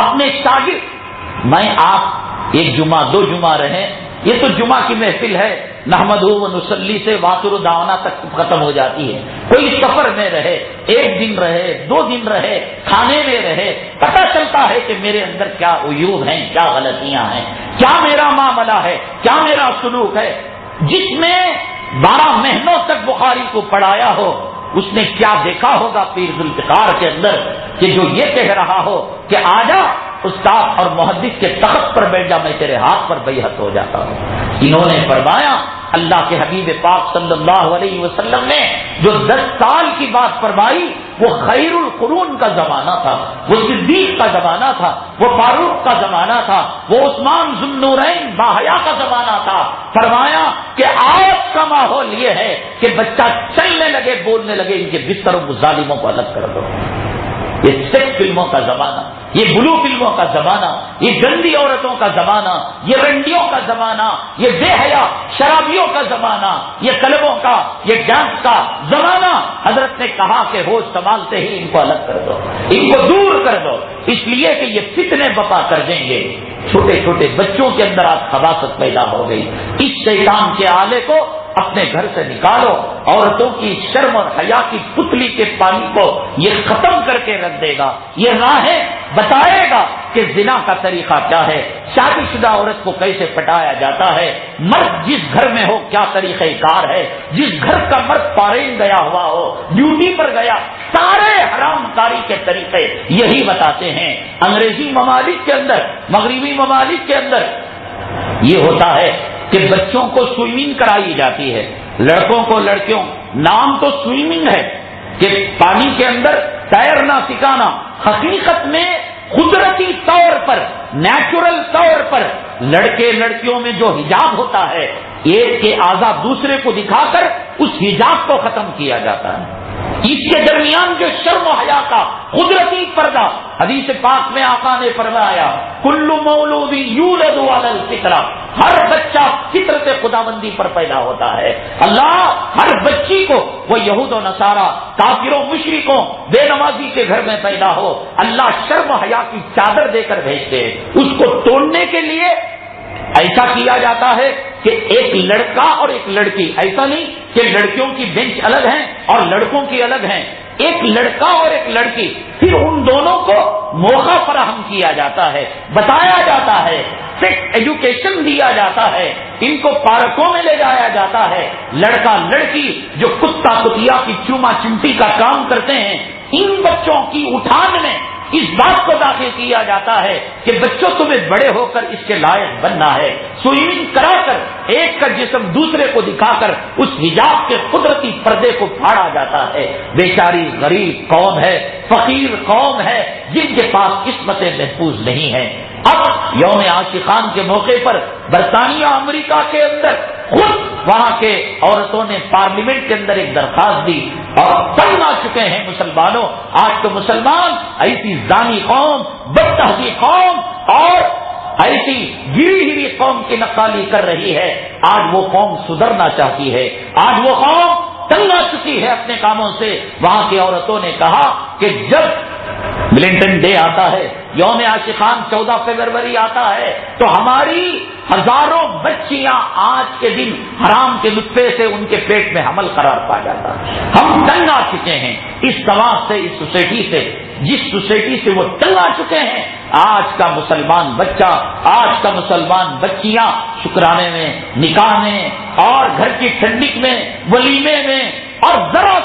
اپنے شاگرد، میں آپ ایک جمعہ 2 جمعہ رہے، یہ تو جمعہ کی محفل ہے، نحمدہ و نصلی سے واخر دعوانا تک ختم ہو جاتی ہے. کوئی سفر میں رہے، 1 دن رہے، 2 دن رہے، کھانے میں رہے، پتہ چلتا ہے کہ میرے اندر کیا عیوب ہیں، کیا غلطیاں ہیں، کیا میرا معاملہ ہے، کیا میرا سلوک ہے. جس نے 12 مہینوں تک بخاری کو پڑھایا ہو، اس نے کیا دیکھا ہوگا پیر ذوالفقار کے اندر کہ جو یہ کہہ رہا ہو کہ آجا استاد اور محدث کے تخت پر بیٹھ جا، میں تیرے ہاتھ پر بیعت ہو جاتا ہوں. انہوں نے فرمایا، اللہ کے حبیب پاک صلی اللہ علیہ وسلم نے جو 10 سال کی بات فرمائی وہ خیر القرون کا زمانہ تھا، وہ صدیق کا زمانہ تھا، وہ فاروق کا زمانہ تھا، وہ عثمان ذو النورین باحیا کا زمانہ تھا. فرمایا کہ آج کا ماحول یہ ہے کہ بچہ چلنے لگے، بولنے لگے، ان کے بستروں کو ظالموں کو الگ کر دو. یہ سیکس فلموں کا زمانہ، یہ بلو فلموں کا زمانہ، یہ گندی عورتوں کا زمانہ، یہ رنڈیوں کا زمانہ، یہ بے حیا شرابیوں کا زمانہ، یہ کلبوں کا، یہ ڈانس کا زمانہ. حضرت نے کہا کہ ہوش سنبھالتے ہی ان کو الگ کر دو، ان کو دور کر دو، اس لیے کہ یہ فتنے بپا کر دیں گے. چھوٹے چھوٹے بچوں کے اندر آج خباثت پیدا ہو گئی. اس شیطان کے آلے کو اپنے گھر سے نکالو. عورتوں کی شرم اور حیا کی پتلی کے پانی کو یہ ختم کر کے رکھ دے گا. یہ راہیں بتائے گا کہ زنا کا طریقہ کیا ہے، شادی شدہ عورت کو کیسے پٹایا جاتا ہے، مرد جس گھر میں ہو کیا طریقہ کار ہے، جس گھر کا مرد فارغ گیا ہوا ہو، ڈیوٹی پر گیا، سارے حرام کاری کے طریقے یہی بتاتے ہیں. انگریزی ممالک کے اندر، مغربی ممالک کے اندر یہ ہوتا ہے کہ بچوں کو سوئمنگ کرائی جاتی ہے، لڑکوں کو لڑکیوں، نام تو سوئمنگ ہے کہ پانی کے اندر تیرنا سکھانا، حقیقت میں قدرتی طور پر، نیچرل طور پر لڑکے لڑکیوں میں جو حجاب ہوتا ہے، ایک کے اعضاء دوسرے کو دکھا کر اس حجاب کو ختم کیا جاتا ہے. اس کے درمیان جو شرم و حیا کا قدرتی پردہ، حدیث پاک میں آقا نے فرمایا کل مولود یولد علی الفطرہ، ہر بچہ فطرت خداوندی پر پیدا ہوتا ہے. اللہ ہر بچی کو، وہ یہود و نصارہ، کافروں مشرکوں بے نمازی کے گھر میں پیدا ہو، اللہ شرم و حیا کی چادر دے کر بھیجتے. اس کو توڑنے کے لیے ایسا کیا جاتا ہے کہ ایک لڑکا اور ایک لڑکی، ایسا نہیں کہ لڑکیوں کی بینچ الگ ہیں اور لڑکوں کی الگ ہیں، ایک لڑکا اور ایک لڑکی، پھر ان دونوں کو موقع فراہم کیا جاتا ہے، بتایا جاتا ہے، سیکس ایجوکیشن دیا جاتا ہے، ان کو پارکوں میں لے جایا جاتا ہے. لڑکا لڑکی جو کتا کتیا کی چوما چمٹی کا کام کرتے ہیں، ان بچوں کی اٹھان میں اس بات کو داخل کیا جاتا ہے کہ بچوں تمہیں بڑے ہو کر اس کے لائق بننا ہے. سوئمنگ کرا کر ایک کا جسم دوسرے کو دکھا کر اس حجاب کے قدرتی پردے کو پھاڑا جاتا ہے. بیچاری غریب قوم ہے، فقیر قوم ہے، جن کے پاس قسمتیں محفوظ نہیں ہیں. اب یوم عاشقان کے موقع پر برطانیہ امریکہ کے اندر خود وہاں کے عورتوں نے پارلیمنٹ کے اندر ایک درخواست دی اور پڑھنا چکے ہیں مسلمانوں. آج تو مسلمان ایسی زانی قوم، بد تہذیب قوم اور ایسی گری ہوئی قوم کی نقالی کر رہی ہے. آج وہ قوم سدھرنا چاہتی ہے، آج وہ قوم تنگ آ چکی ہے اپنے کاموں سے. وہاں کی عورتوں نے کہا کہ جب ویلنٹن ڈے آتا ہے یوم عاشقان 14 فروری آتا ہے تو ہماری ہزاروں بچیاں آج کے دن حرام کے نطفے سے ان کے پیٹ میں حمل قرار پا جاتا ہے. ہم تنگ آ چکے ہیں اس سماج سے، اس سوسائٹی سے، جس سوسائٹی سے وہ تنگ آ چکے ہیں. آج کا مسلمان بچہ، آج کا مسلمان بچیاں شکرانے میں، نکاح میں اور گھر کی ٹھنڈک میں، ولیمے میں اور ذرا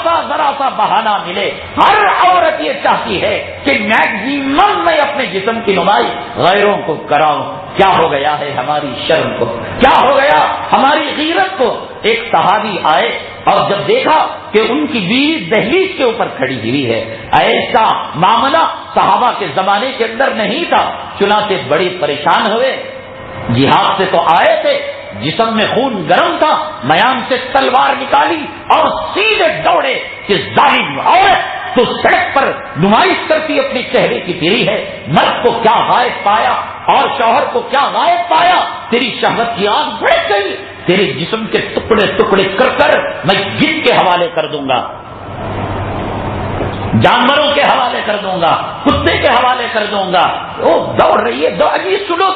سا بہانہ ملے، ہر عورت یہ چاہتی ہے کہ میکزیمم میں اپنے جسم کی نمائش غیروں کو کراؤں. کیا ہو گیا ہے ہماری شرم کو، کیا ہو گیا ہماری غیرت کو. ایک صحابی آئے اور جب دیکھا کہ ان کی بیوی دہلیز کے اوپر کھڑی ہوئی ہے، ایسا معاملہ صحابہ کے زمانے کے اندر نہیں تھا، چنانچہ بڑی پریشان ہوئے. جہاد سے تو آئے تھے، جسم میں خون گرم تھا، میان سے تلوار نکالی اور سیدھے دوڑے کہ ظالم عورت تو سڑک پر نمائش کرتی اپنے چہرے کی تیری ہے، مرد کو کیا غائب پایا اور شوہر کو کیا غائب پایا، تیری شہوت کی آگ بڑھ گئی، تیرے جسم کے ٹکڑے ٹکڑے کر کر میں گن کے حوالے کر دوں گا، جانوروں کے حوالے کر دوں گا، کتے کے حوالے کر دوں گا. وہ دوڑ رہی ہے، اجی سنو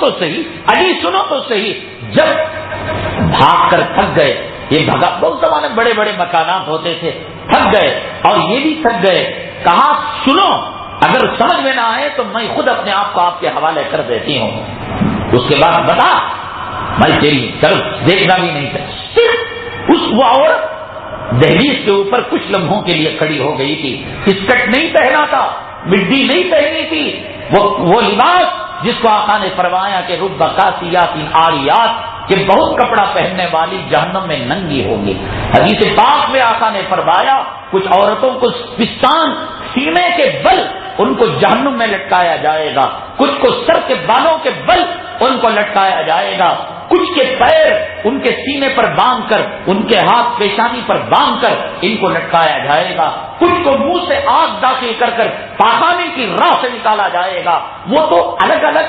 تو صحیح. جب بھاگ کر تھک گئے، یہ بھگا بہت زمانے بڑے بڑے مکانات ہوتے تھے، تھک گئے اور یہ بھی تھک گئے. کہا سنو، اگر سمجھ میں نہ آئے تو میں خود اپنے آپ کو آپ کے حوالے کر دیتی ہوں. اس کے بعد بتا، میں تیری طرف دیکھنا بھی نہیں تھا. صرف وہ عورت دہلیز کے اوپر کچھ لمحوں کے لیے کھڑی ہو گئی تھی. اسکرٹ نہیں پہنا تھا، مڈی نہیں پہنی تھی، وہ لباس جس کو آقا نے فرمایا کہ رب قاسیات عاریات، کہ بہت کپڑا پہننے والی جہنم میں ننگی ہوگی. حدیث پاک میں آقا نے فرمایا کچھ عورتوں کو پستان سینے کے بل ان کو جہنم میں لٹکایا جائے گا، کچھ کو سر کے بالوں کے بل ان کو لٹکایا جائے گا، کچھ کے پیر ان کے سینے پر باندھ کر، ان کے ہاتھ پیشانی پر باندھ کر ان کو لٹکایا جائے گا، کچھ کو منہ سے آگ داخل کر کر پاخانے کی راہ سے نکالا جائے گا. وہ تو الگ الگ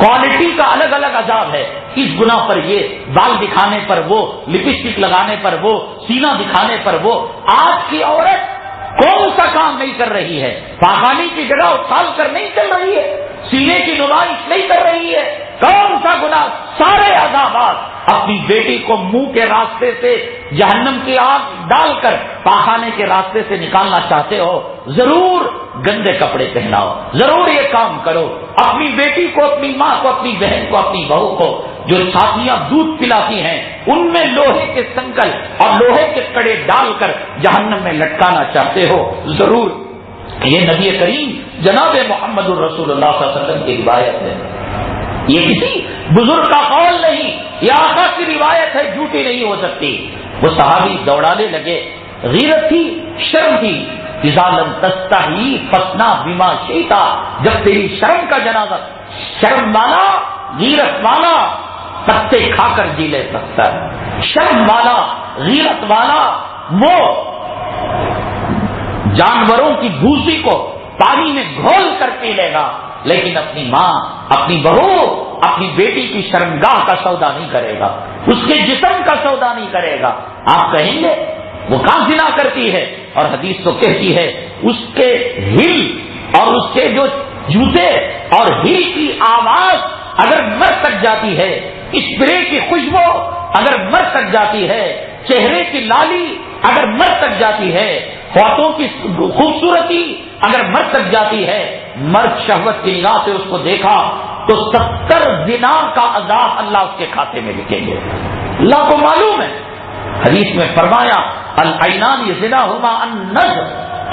کوالٹی کا الگ الگ عذاب ہے. اس گناہ پر یہ، بال دکھانے پر وہ، لپسٹک لگانے پر وہ، سینہ دکھانے پر وہ. آج کی عورت کون سا کام نہیں کر رہی ہے؟ پاخانے کی جگہ اچھال کر نہیں چل رہی ہے، سینے کی نمائش نہیں کر رہی ہے. کون سا گناہ؟ سارے عذابات. اپنی بیٹی کو منہ کے راستے سے جہنم کی آگ ڈال کر پاخانے کے راستے سے نکالنا چاہتے ہو، ضرور گندے کپڑے پہناؤ، ضرور یہ کام کرو. اپنی بیٹی کو، اپنی ماں کو، اپنی بہن کو، اپنی بہو کو جو چھاتیاں دودھ پلاتی ہیں ان میں لوہے کے سنکل اور لوہے کے کڑے ڈال کر جہنم میں لٹکانا چاہتے ہو، ضرور. یہ نبی کریم جناب محمد الرسول اللہ صلی اللہ علیہ وسلم کی روایت ہے، یہ کسی بزرگ کا قول نہیں، یہ آقا کی روایت ہے، جھوٹی نہیں ہو سکتی. وہ صحابی دوڑانے لگے، غیرت تھی، شرم تھی. اذا لم تستحی فاصنع بما شئت، جب تیری شرم کا جنازہ، شرم والا، غیرت والا پتے کھا کر جی لے سکتا ہے، شرم والا، غیرت والا وہ جانوروں کی بھوسی کو پانی میں گھول کر پی لے گا، لیکن اپنی ماں، اپنی بہو، اپنی بیٹی کی شرمگاہ کا سودا نہیں کرے گا، اس کے جسم کا سودا نہیں کرے گا. آپ کہیں گے وہ کہاں زنا کرتی ہے؟ اور حدیث تو کہتی ہے اس کے ہل اور اس کے جو جوتے اور ہل کی آواز اگر مر تک جاتی ہے، اسپرے کی خوشبو اگر مر تک جاتی ہے، چہرے کی لالی اگر مر تک جاتی ہے، ہاتھوں کی خوبصورتی اگر مر تک جاتی ہے، مرد شہوت کی نگاہ سے اس کو دیکھا تو 70 زنا کا عذاب اللہ اس کے کھاتے میں لکھیں گے. اللہ کو معلوم ہے. حدیث میں فرمایا العینان یزناہما النظر،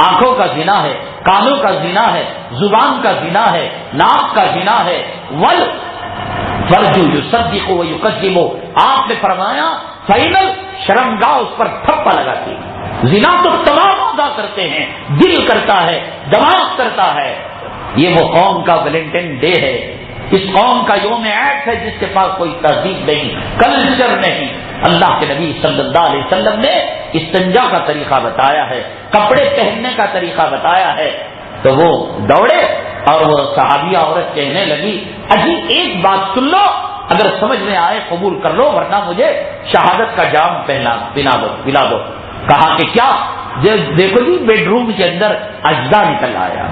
آنکھوں کا زنا ہے، کانوں کا زنا ہے، زبان کا زنا ہے، ناک کا زنا ہے، والفرج یصدق و یکذب. آپ نے فرمایا فائنل شرمگاہ اس پر تھپا لگاتی. زنا تو تمام ادا کرتے ہیں، دل کرتا ہے، دماغ کرتا ہے. یہ وہ قوم کا ویلنٹائن ڈے ہے، اس قوم کا یوم عید ہے جس کے پاس کوئی تہذیب نہیں، کلچر نہیں. اللہ کے نبی صلی اللہ علیہ وسلم نے استنجا کا طریقہ بتایا ہے، کپڑے پہننے کا طریقہ بتایا ہے. تو وہ دوڑے اور وہ صحابیہ عورت کہنے لگی اجی ایک بات سن لو، اگر سمجھ میں آئے قبول کر لو، ورنہ مجھے شہادت کا جام پلا دو. کہا کہ کیا؟ دیکھو جی بیڈ روم کے اندر اجزا نکل آیا.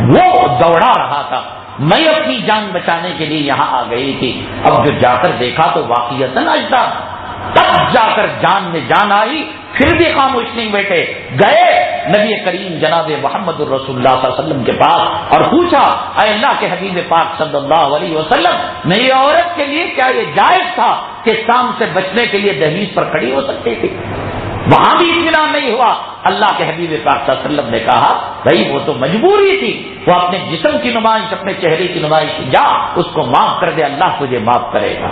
وہ دوڑا رہا تھا، میں اپنی جان بچانے کے لیے یہاں آ گئی تھی. اب جو جا کر دیکھا تو واقعتاً اجداد، تب جا کر جان میں جان آئی. پھر بھی خاموش نہیں بیٹھے، گئے نبی کریم جناب محمد الرسول اللہ صلی اللہ علیہ وسلم کے پاس اور پوچھا، اے اللہ کے حبیب پاک صلی اللہ علیہ وسلم، میری عورت کے لیے کیا یہ جائز تھا کہ شام سے بچنے کے لیے دہلیز پر کھڑی ہو سکتی تھی؟ وہاں بھی اطمینان نہیں ہوا. اللہ کے حبیب پاک صلی اللہ علیہ وسلم نے کہا، بھائی وہ تو مجبوری تھی، وہ اپنے جسم کی نمائش، اپنے چہرے کی نمائش، جا اس کو معاف کر دے، اللہ تجھے معاف کرے گا.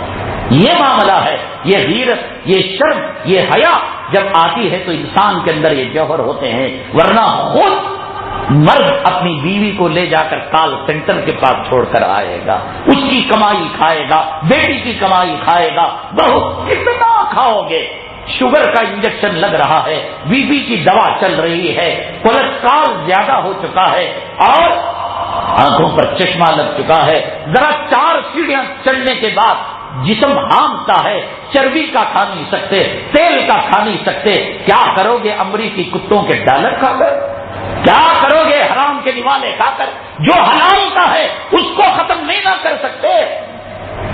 یہ معاملہ ہے. یہ غیرت، یہ شرم، یہ حیا جب آتی ہے تو انسان کے اندر یہ جوہر ہوتے ہیں. ورنہ خود مرد اپنی بیوی کو لے جا کر کال سینٹر کے پاس چھوڑ کر آئے گا، اس کی کمائی کھائے گا، بیٹی کی کمائی کھائے گا، بہت کتنا کھاؤ گے. شوگر کا انجیکشن لگ رہا ہے، بی پی کی دوا چل رہی ہے، کولیسٹرول زیادہ ہو چکا ہے اور آنکھوں پر چشمہ لگ چکا ہے. ذرا 4 سیڑھیاں چڑھنے کے بعد جسم ہامتا ہے، چربی کا کھا نہیں سکتے، تیل کا کھا نہیں سکتے. کیا کرو گے امریکی کتوں کے ڈالر کھا کر؟ کیا کرو گے حرام کے نوالے کھا کر؟ جو حلال کا ہے اس کو ختم نہیں نہ کر سکتے،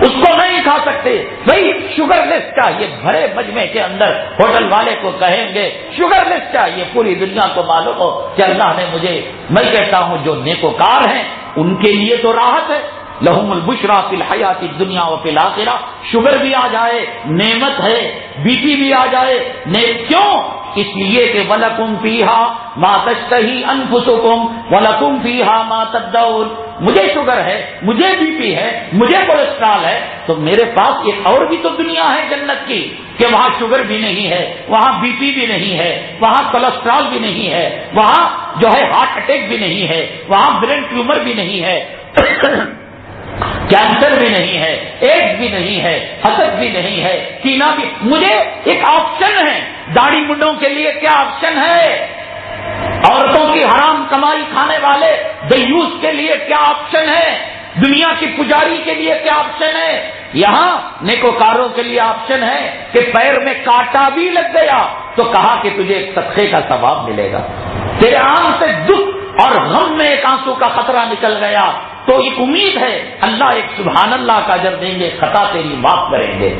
اس کو نہیں کھا سکتے. بھائی شوگر لیس چاہیے، بھرے مجمع کے اندر ہوٹل والے کو کہیں گے شوگر لیس چاہیے. پوری دنیا کو معلوم ہو کہ اللہ نے مجھے، میں کہتا ہوں جو نیکوکار ہیں ان کے لیے تو راحت ہے. لہم البشرا فی الحیات الدنیا وفی الآخرہ. شوگر بھی آ جائے نعمت ہے، بی پی بھی آ جائے کیوں؟ اس لیے کہ وَلَكُمْ فِيهَا مَا تَشْتَهِي أَنفُسُكُمْ وَلَكُمْ فِيهَا مَا تَدَّعُونَ. مجھے شوگر ہے، مجھے بی پی ہے، مجھے کولیسٹرول ہے، تو میرے پاس ایک اور بھی تو دنیا ہے جنت کی کہ وہاں شوگر بھی نہیں ہے، وہاں بی پی بھی نہیں ہے، وہاں کولیسٹرول بھی نہیں ہے، وہاں جو ہے ہارٹ اٹیک بھی نہیں ہے، وہاں برین ٹیومر بھی نہیں ہے، کینسر بھی نہیں ہے، ایڈز بھی نہیں ہے، حسد بھی نہیں ہے، کینہ بھی. مجھے ایک آپشن ہے. داڑھی منڈوں کے لیے کیا آپشن ہے؟ عورتوں کی حرام کمائی کھانے والے دیوس کے لیے کیا آپشن ہے؟ دنیا کی پجاری کے لیے کیا آپشن ہے؟ یہاں نیکوکاروں کے لیے آپشن ہے کہ پیر میں کانٹا بھی لگ گیا تو کہا کہ تجھے ایک صدقے کا ثواب ملے گا. تیرے آنکھ سے دکھ اور غم میں ایک آنسو کا خطرہ نکل گیا تو ایک امید ہے اللہ ایک سبحان اللہ کا اجر دیں گے، خطا تیری معاف کریں گے.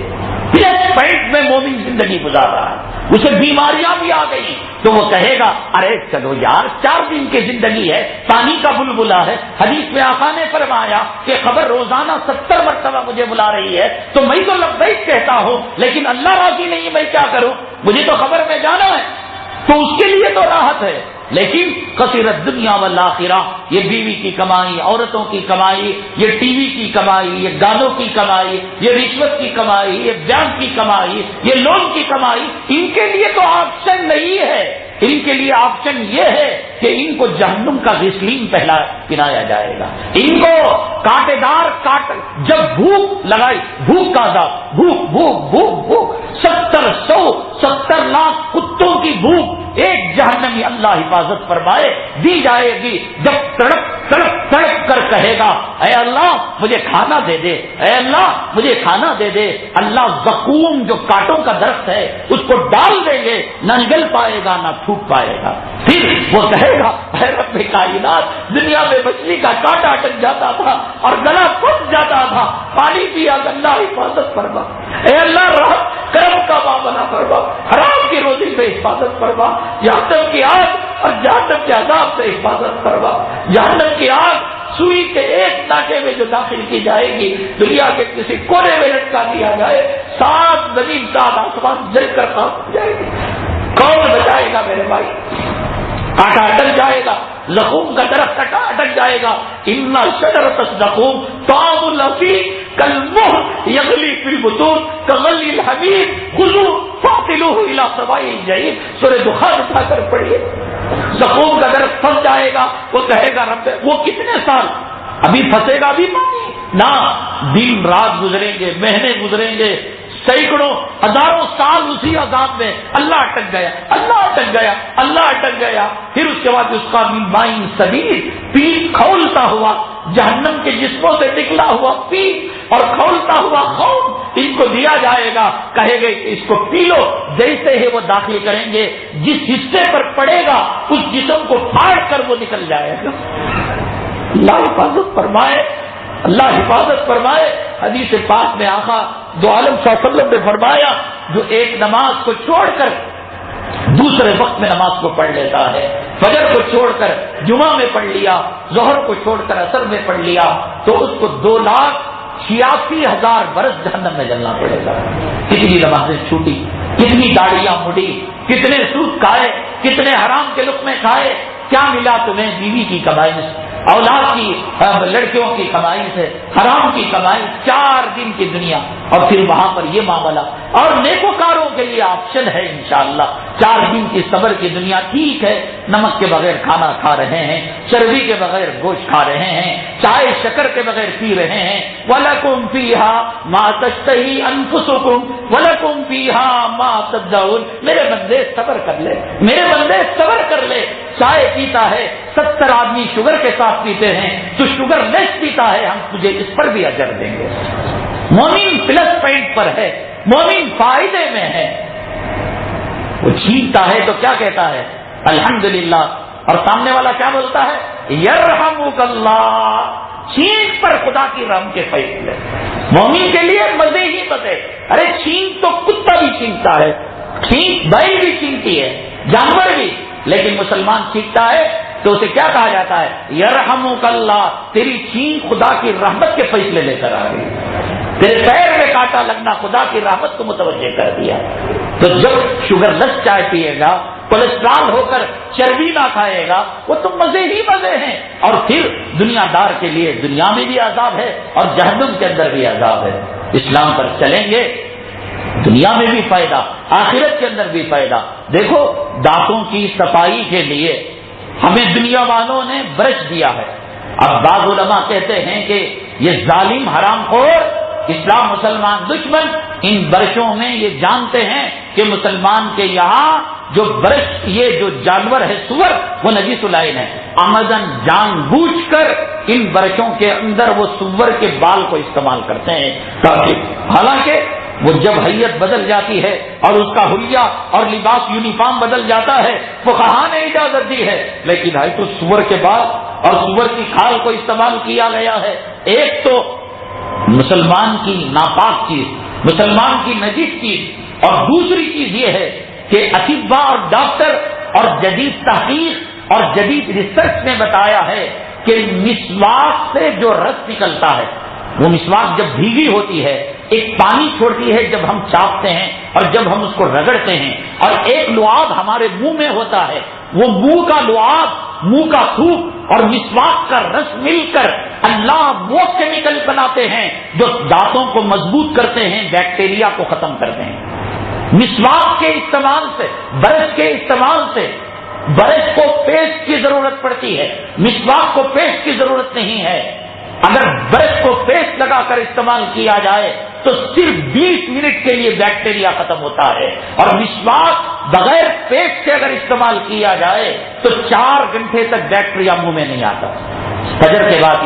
پلس پوائنٹ میں مومن زندگی گزار رہا ہے، اسے بیماریاں بھی آ گئی تو وہ کہے گا ارے چلو یار 4 دن کی زندگی ہے، پانی کا بلبلا ہے. حدیث میں آقا نے فرمایا کہ خبر روزانہ 70 مرتبہ مجھے بلا رہی ہے تو میں تو لبیک کہتا ہوں لیکن اللہ راضی نہیں، میں کیا کروں؟ مجھے تو خبر میں جانا ہے. تو اس کے لیے تو راحت ہے. لیکن کثیرت دنیا والآخرہ، یہ بیوی کی کمائی، عورتوں کی کمائی، یہ ٹی وی کی کمائی، یہ گانوں کی کمائی، یہ رشوت کی کمائی، یہ بیان کی کمائی، یہ لون کی کمائی، ان کے لیے تو آپشن نہیں ہے. ان کے لیے آپشن یہ ہے کہ ان کو جہنم کا غسلین پہنایا جائے گا. ان کو کانٹے دار جب بھوک لگائی، بھوک کا عذاب، بھوک بھوک بھوک بھوک، 70 لاکھ کتوں کی بھوک ایک جہنمی اللہ حفاظت فرمائے دی جائے گی. جب تڑپ تڑپ تڑپ کر کہے گا اے اللہ مجھے کھانا دے دے، اے اللہ مجھے کھانا دے دے، اللہ زقوم جو کانٹوں کا درخت ہے اس کو ڈال دیں گے، نہ نگل پائے گا نہ پھوٹ پائے گا. پھر وہ کہے گا اے رب کائنات، دنیا میں مچھلی کا کانٹا اٹک جاتا تھا اور گلا پھٹ جاتا تھا، پانی پیا، اللہ حفاظت فرما، اے اللہ رحم کرم کا معاملہ فرما، حرام کی روزی سے حفاظت فرما، جہنم کی آگ اور جہنم کے عذاب سے حفاظت فرما. جہنم کی آگ سوئی کے ایک ناکے میں جو داخل کی جائے گی، دنیا کے کسی کونے میں لٹکا دیا جائے، 7 زمین 7 آسمان جل کر خاک ہو جائے گی. کون بچائے گا میرے بھائی؟ کانٹا اٹک جائے گا، زقوم کا درخت اٹک جائے گا. ان شجرۃ الزقوم طعام الافیم کالمہل یغلی فی البطون کغلی الحمیم خذوہ فاعتلوہ الی سواء الجحیم. سورہ دخان اٹھا کر پڑھیے. زقوم کا درخت پھنس جائے گا، وہ کہے گا رب، وہ کتنے سال ابھی پھنسے گا، ابھی پانی نہ، دن رات گزریں گے، مہینے گزریں گے، سینکڑوں ہزاروں سال اسی عذاب میں. اللہ اٹک گیا، اللہ اٹک گیا، اللہ اٹک گیا. پھر اس کے بعد اس کا مائن سبیل، پیٹ کھولتا ہوا، جہنم کے جسموں سے نکلا ہوا پیٹ اور کھولتا ہوا خون ان کو دیا جائے گا. کہے گے کہ اس کو پی لو. جیسے ہی وہ داخل کریں گے، جس حصے پر پڑے گا اس جسم کو پھاڑ کر وہ نکل جائے گا. اللہ حفاظت فرمائے. اللہ حفاظت فرمائے۔ حدیث پاک میں آقا دو عالم صلی اللہ علیہ وسلم نے فرمایا جو ایک نماز کو چھوڑ کر دوسرے وقت میں نماز کو پڑھ لیتا ہے، فجر کو چھوڑ کر جمعہ میں پڑھ لیا، ظہر کو چھوڑ کر عصر میں پڑھ لیا، تو اس کو 2,86,000 برس جہنم میں جلنا پڑے گا۔ کتنی نمازیں چھوٹی، کتنی داڑیاں مڑی، کتنے سود کھائے، کتنے حرام کے لقمے کھائے، کیا ملا تمہیں؟ بیوی کی کمائی سے، اولاد کی، لڑکیوں کی کمائی سے، حرام کی کمائی، 4 دن کی دنیا، اور پھر وہاں پر یہ معاملہ۔ اور نیکوکاروں کے لیے آپشن ہے انشاءاللہ، 4 دن کی صبر کی دنیا ٹھیک ہے، نمک کے بغیر کھانا کھا رہے ہیں، چربی کے بغیر گوشت کھا رہے ہیں، چائے شکر کے بغیر پی رہے ہیں۔ وَلَكُمْ فِيهَا مَا تَشْتَهِي أَنفُسُكُمْ وَلَكُمْ فِيهَا مَا تَدَّعُونَ۔ میرے بندے صبر کر لے، میرے بندے صبر کر لے۔ چائے پیتا ہے، 70 آدمی شوگر کے ساتھ پیتے ہیں، تو شوگر لیس پیتا ہے، ہم تجھے اس پر بھی اجر دیں گے۔ مومن پلس پوائنٹ پر ہے، مومن فائدے میں ہے۔ وہ چھینتا ہے تو کیا کہتا ہے؟ الحمدللہ، اور سامنے والا کیا بولتا ہے؟ یرحمک اللہ۔ چھینک پر خدا کی رحم کے فیصلے، مومن کے لیے مزے ہی مزے۔ ارے چھینک تو کتا بھی چھینکتا ہے، چھینک بیل بھی چھینکتی ہے، جانور بھی، لیکن مسلمان چھینکتا ہے تو اسے کیا کہا جاتا ہے؟ یرحمک اللہ، تیری چھینک خدا کی رحمت کے فیصلے لے کر آ گئی، تیرے پیر میں کانٹا لگنا خدا کی رحمت کو متوجہ کر دیا۔ تو جب شوگر لیس چائے پیے گا، کولیسٹرول ہو کر چربی نہ کھائے گا، وہ تو مزے ہی مزے ہیں۔ اور پھر دنیا دار کے لیے دنیا میں بھی عذاب ہے اور جہنم کے اندر بھی عذاب ہے۔ اسلام پر چلیں گے، دنیا میں بھی فائدہ، آخرت کے اندر بھی فائدہ۔ دیکھو دانتوں کی صفائی کے لیے ہمیں دنیا والوں نے برش دیا ہے۔ اب بعض علماء کہتے ہیں کہ یہ ظالم حرام خور اسلام مسلمان دشمن ان برشوں میں یہ جانتے ہیں کہ مسلمان کے یہاں جو برش، یہ جو جانور ہے سور، وہ نجیس العین ہے، عمدن جان بوجھ کر ان برشوں کے اندر وہ سور کے بال کو استعمال کرتے ہیں، تاکہ حالانکہ وہ جب حیت بدل جاتی ہے اور اس کا حلیہ اور لباس یونیفارم بدل جاتا ہے، فقہاء نے اجازت دی ہے، لیکن ہے تو سور کے بال اور سور کی کھال کو استعمال کیا گیا ہے۔ ایک تو مسلمان کی ناپاک چیز، مسلمان کی نجیس چیز، اور دوسری چیز یہ ہے کہ اطباء اور ڈاکٹر اور جدید تحقیق اور جدید ریسرچ نے بتایا ہے کہ مسواک سے جو رس نکلتا ہے، وہ مسواک جب بھیگی ہوتی ہے ایک پانی چھوڑتی ہے جب ہم چاپتے ہیں اور جب ہم اس کو رگڑتے ہیں، اور ایک لعاب ہمارے منہ میں ہوتا ہے، وہ منہ کا لعاب، منہ کا تھوک اور مسواک کا رس مل کر اللہ وہ کیمیکل بناتے ہیں جو دانتوں کو مضبوط کرتے ہیں، بیکٹیریا کو ختم کرتے ہیں۔ مسواک کے استعمال سے، برش کے استعمال سے، برش کو پیسٹ کی ضرورت پڑتی ہے، مسواک کو پیسٹ کی ضرورت نہیں ہے۔ اگر برش کو پیسٹ لگا کر استعمال کیا جائے تو صرف 20 منٹ کے لیے بیکٹیریا ختم ہوتا ہے، اور مسواک بغیر پیسٹ سے اگر استعمال کیا جائے تو 4 گھنٹے تک بیکٹیریا منہ میں نہیں آتا۔ فجر کے بعد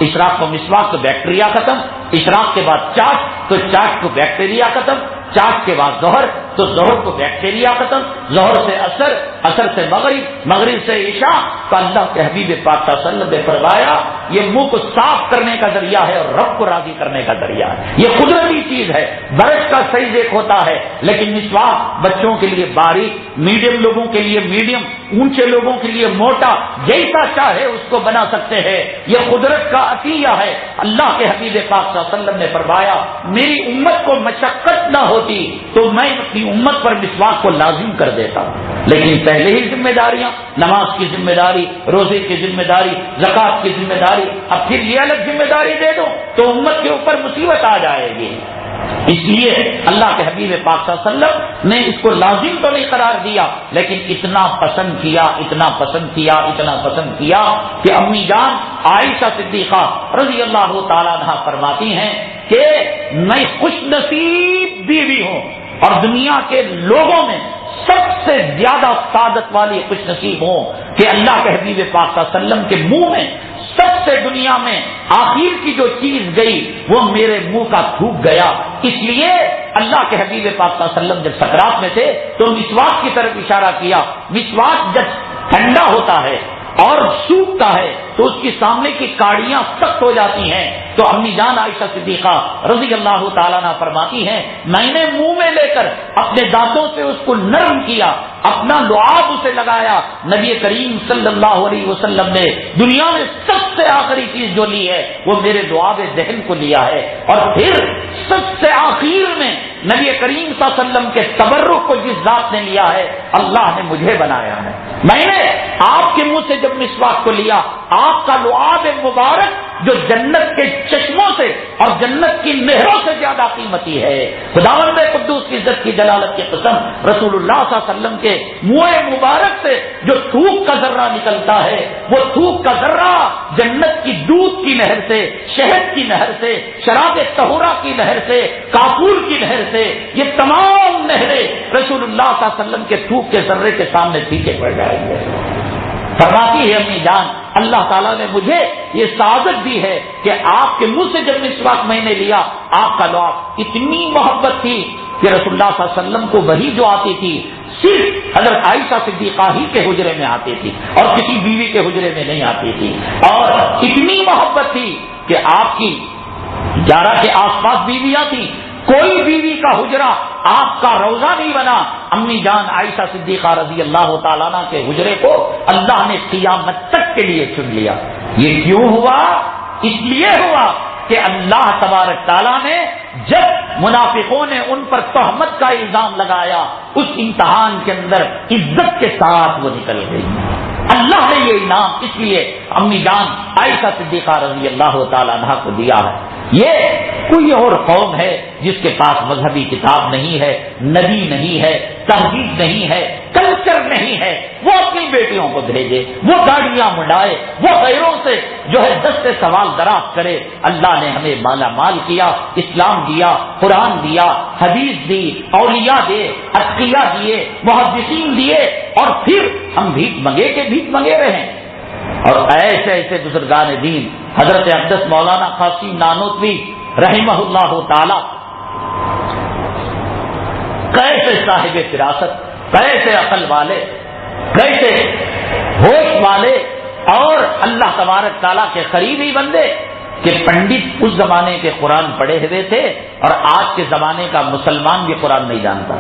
اشراق کو مسواک تو بیکٹیریا ختم، اشراق کے بعد چاٹ تو چاٹ کو بیکٹیریا ختم، چاٹ کے بعد ظہر تو ظہر کو بیکٹیریا ختم، ظہر سے عصر، عصر سے مغرب، مغرب سے عشاء۔ تو اللہ کے حبیب پاک صلی اللہ علیہ وسلم نے فرمایا یہ منہ کو صاف کرنے کا ذریعہ ہے اور رب کو راضی کرنے کا ذریعہ ہے، یہ قدرتی چیز ہے۔ برش کا صحیح دیکھ ہوتا ہے، لیکن مسواک بچوں کے لیے باریک، میڈیم لوگوں کے لیے میڈیم، اونچے لوگوں کے لیے موٹا، جیسا چاہے اس کو بنا سکتے ہیں، یہ قدرت کا عطیہ ہے۔ اللہ کے حبیب پاک صلی اللہ علیہ وسلم نے فرمایا میری امت کو مشقت نہ ہوتی تو میں اپنی امت پر مسواک کو لازم کر دیتا، لیکن پہلے ہی ذمہ داریاں، نماز کی ذمہ داری، روزے کی ذمہ داری، زکات کی ذمہ داری، اب پھر یہ الگ ذمہ داری دے دو تو امت کے اوپر مصیبت آ جائے گی۔ اس لیے اللہ کے حبیب پاک صلی اللہ علیہ وسلم نے اس کو لازم تو نہیں قرار دیا، لیکن اتنا پسند کیا، اتنا پسند کیا، اتنا پسند کیا کہ امی جان عائشہ صدیقہ رضی اللہ تعالیٰ عنہا فرماتی ہیں کہ میں خوش نصیب بیوی ہوں اور دنیا کے لوگوں میں سب سے زیادہ سعادت والی خوش نصیب ہوں کہ اللہ کے حبیب پاک صلی اللہ علیہ وسلم کے منہ میں سب سے دنیا میں آخر کی جو چیز گئی وہ میرے منہ کا تھوک گیا۔ اس لیے اللہ کے حبیب پاک صلی اللہ علیہ وسلم جب سکرات میں تھے تو مسواک کی طرف اشارہ کیا۔ مسواک جب ٹھنڈا ہوتا ہے اور سوکھتا ہے تو اس کی سامنے کی کاڑیاں سخت ہو جاتی ہیں، تو امی جان عائشہ صدیقہ رضی اللہ تعالیٰ عنہ فرماتی ہیں میں نے منہ میں لے کر اپنے دانتوں سے اس کو نرم کیا، اپنا لعاب اسے لگایا۔ نبی کریم صلی اللہ علیہ وسلم نے دنیا میں سب سے آخری چیز جو لی ہے وہ میرے لعاب دہن کو لیا ہے، اور پھر سب سے آخر میں نبی کریم صلی اللہ علیہ وسلم کے تبرک کو جس ذات نے لیا ہے اللہ نے مجھے بنایا ہے۔ میں نے آپ کے منہ سے جب مسواک کو لیا، آپ کا لعاب مبارک جو جنت کے چشموں سے اور جنت کی نہروں سے زیادہ قیمتی ہے، خداوند قدوس کی عزت کی جلالت کی قسم، رسول اللہ صلی اللہ علیہ وسلم کے منہ مبارک سے جو تھوک کا ذرہ نکلتا ہے، وہ تھوک کا ذرہ جنت کی دودھ کی نہر سے، شہد کی نہر سے، شراب طہورہ کی نہر سے، کافور کی نہر سے، یہ تمام نہریں رسول اللہ صلی اللہ علیہ وسلم کے تھوک کے ذرے کے سامنے پیچھے پڑ جائیں گے۔ فرماتی ہے امی جان اللہ تعالیٰ نے مجھے یہ سعادت دی ہے کہ آپ کے منہ سے جب مسواک میں نے لیا، آپ کا لعاب اتنی محبت تھی کہ رسول اللہ صلی اللہ علیہ وسلم کو وحی جو آتی تھی صرف حضرت عائشہ صدیقہ ہی کے حجرے میں آتی تھی اور کسی بیوی کے حجرے میں نہیں آتی تھی، اور اتنی محبت تھی کہ آپ کی 11 کے آس پاس بیویاں تھیں، کوئی بیوی کا حجرہ آپ کا روزہ نہیں بنا۔ امی جان عائشہ صدیقہ رضی اللہ تعالیٰ عنہ کے حجرے کو اللہ نے قیامت تک کے لیے چن لیا۔ یہ کیوں ہوا؟ اس لیے ہوا کہ اللہ تبارک تعالیٰ نے جب منافقوں نے ان پر تہمت کا الزام لگایا، اس امتحان کے اندر عزت کے ساتھ وہ نکل گئی۔ اللہ نے یہ انعام اس لیے امی جان عائشہ صدیقہ رضی اللہ تعالیٰ عنہ کو دیا ہے۔ یہ کوئی اور قوم ہے جس کے پاس مذہبی کتاب نہیں ہے، نبی نہیں ہے، تہذیب نہیں ہے، کلچر نہیں ہے، وہ اپنی بیٹیوں کو بھیجے، وہ داڑیاں منڈائے، وہ غیروں سے جو ہے دستے سوال دراز کرے۔ اللہ نے ہمیں مالا مال کیا، اسلام دیا، قرآن دیا، حدیث دی، اولیاء دے، اتقیاء دیے، محدثین دیے، اور پھر ہم بھیک منگے کے بھیک منگے رہے۔ اور ایسے ایسے بزرگان دین حضرت اقدس مولانا قاسم نانوتوی رحمہ اللہ تعالی کیسے صاحب فراست، کیسے عقل والے، کیسے ہوش والے اور اللہ تبارک تعالیٰ کے قریبی بندے کہ پنڈت اس زمانے کے قرآن پڑھے ہوئے تھے اور آج کے زمانے کا مسلمان بھی قرآن نہیں جانتا۔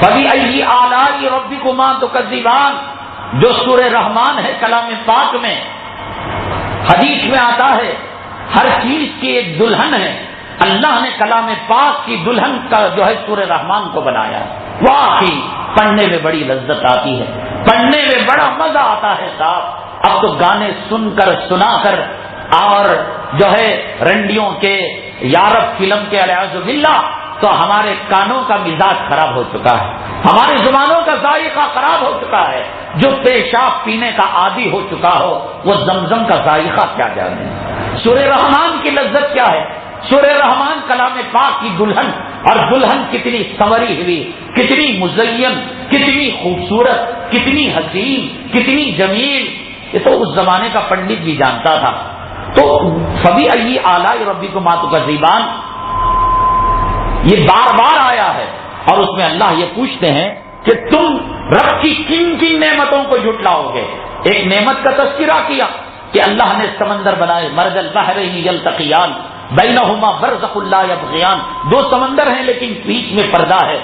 فَبِأَيِّ آلَاءِ رَبِّكُمَا تُكَذِّبَانِ جو سورہ رحمان ہے کلام پاک میں، حدیث میں آتا ہے ہر چیز کی ایک دلہن ہے، اللہ نے کلام پاک کی دلہن کا جو ہے سورہ رحمان کو بنایا۔ واقعی پڑھنے میں بڑی لذت آتی ہے، پڑھنے میں بڑا مزہ آتا ہے صاحب۔ اب تو گانے سن کر سنا کر اور جو ہے رنڈیوں کے یارب فلم کے الیاذ باللہ تو ہمارے کانوں کا مزاج خراب ہو چکا ہے، ہماری زبانوں کا ذائقہ خراب ہو چکا ہے۔ جو پیشاب پینے کا عادی ہو چکا ہو وہ زمزم کا ذائقہ کیا جانے۔ سورہ رحمان کی لذت کیا ہے؟ سورہ رحمان کلام پاک کی دلہن، اور دلہن کتنی سنوری ہوئی، کتنی مزین، کتنی خوبصورت، کتنی حسین، کتنی جمیل، یہ تو اس زمانے کا پنڈت بھی جانتا تھا۔ تو فَبِأَيِّ آلَاءِ رَبِّكُمَا تُكَذِّبَانِ یہ بار بار آیا ہے، اور اس میں اللہ یہ پوچھتے ہیں کہ تم رب کی کن کن نعمتوں کو جھٹلاؤ گے۔ ایک نعمت کا تذکرہ کیا کہ اللہ نے سمندر بنائے، مرج البحرین یلتقیان بینہما برزخ لا یبغیان، دو سمندر ہیں لیکن بیچ میں پردہ ہے۔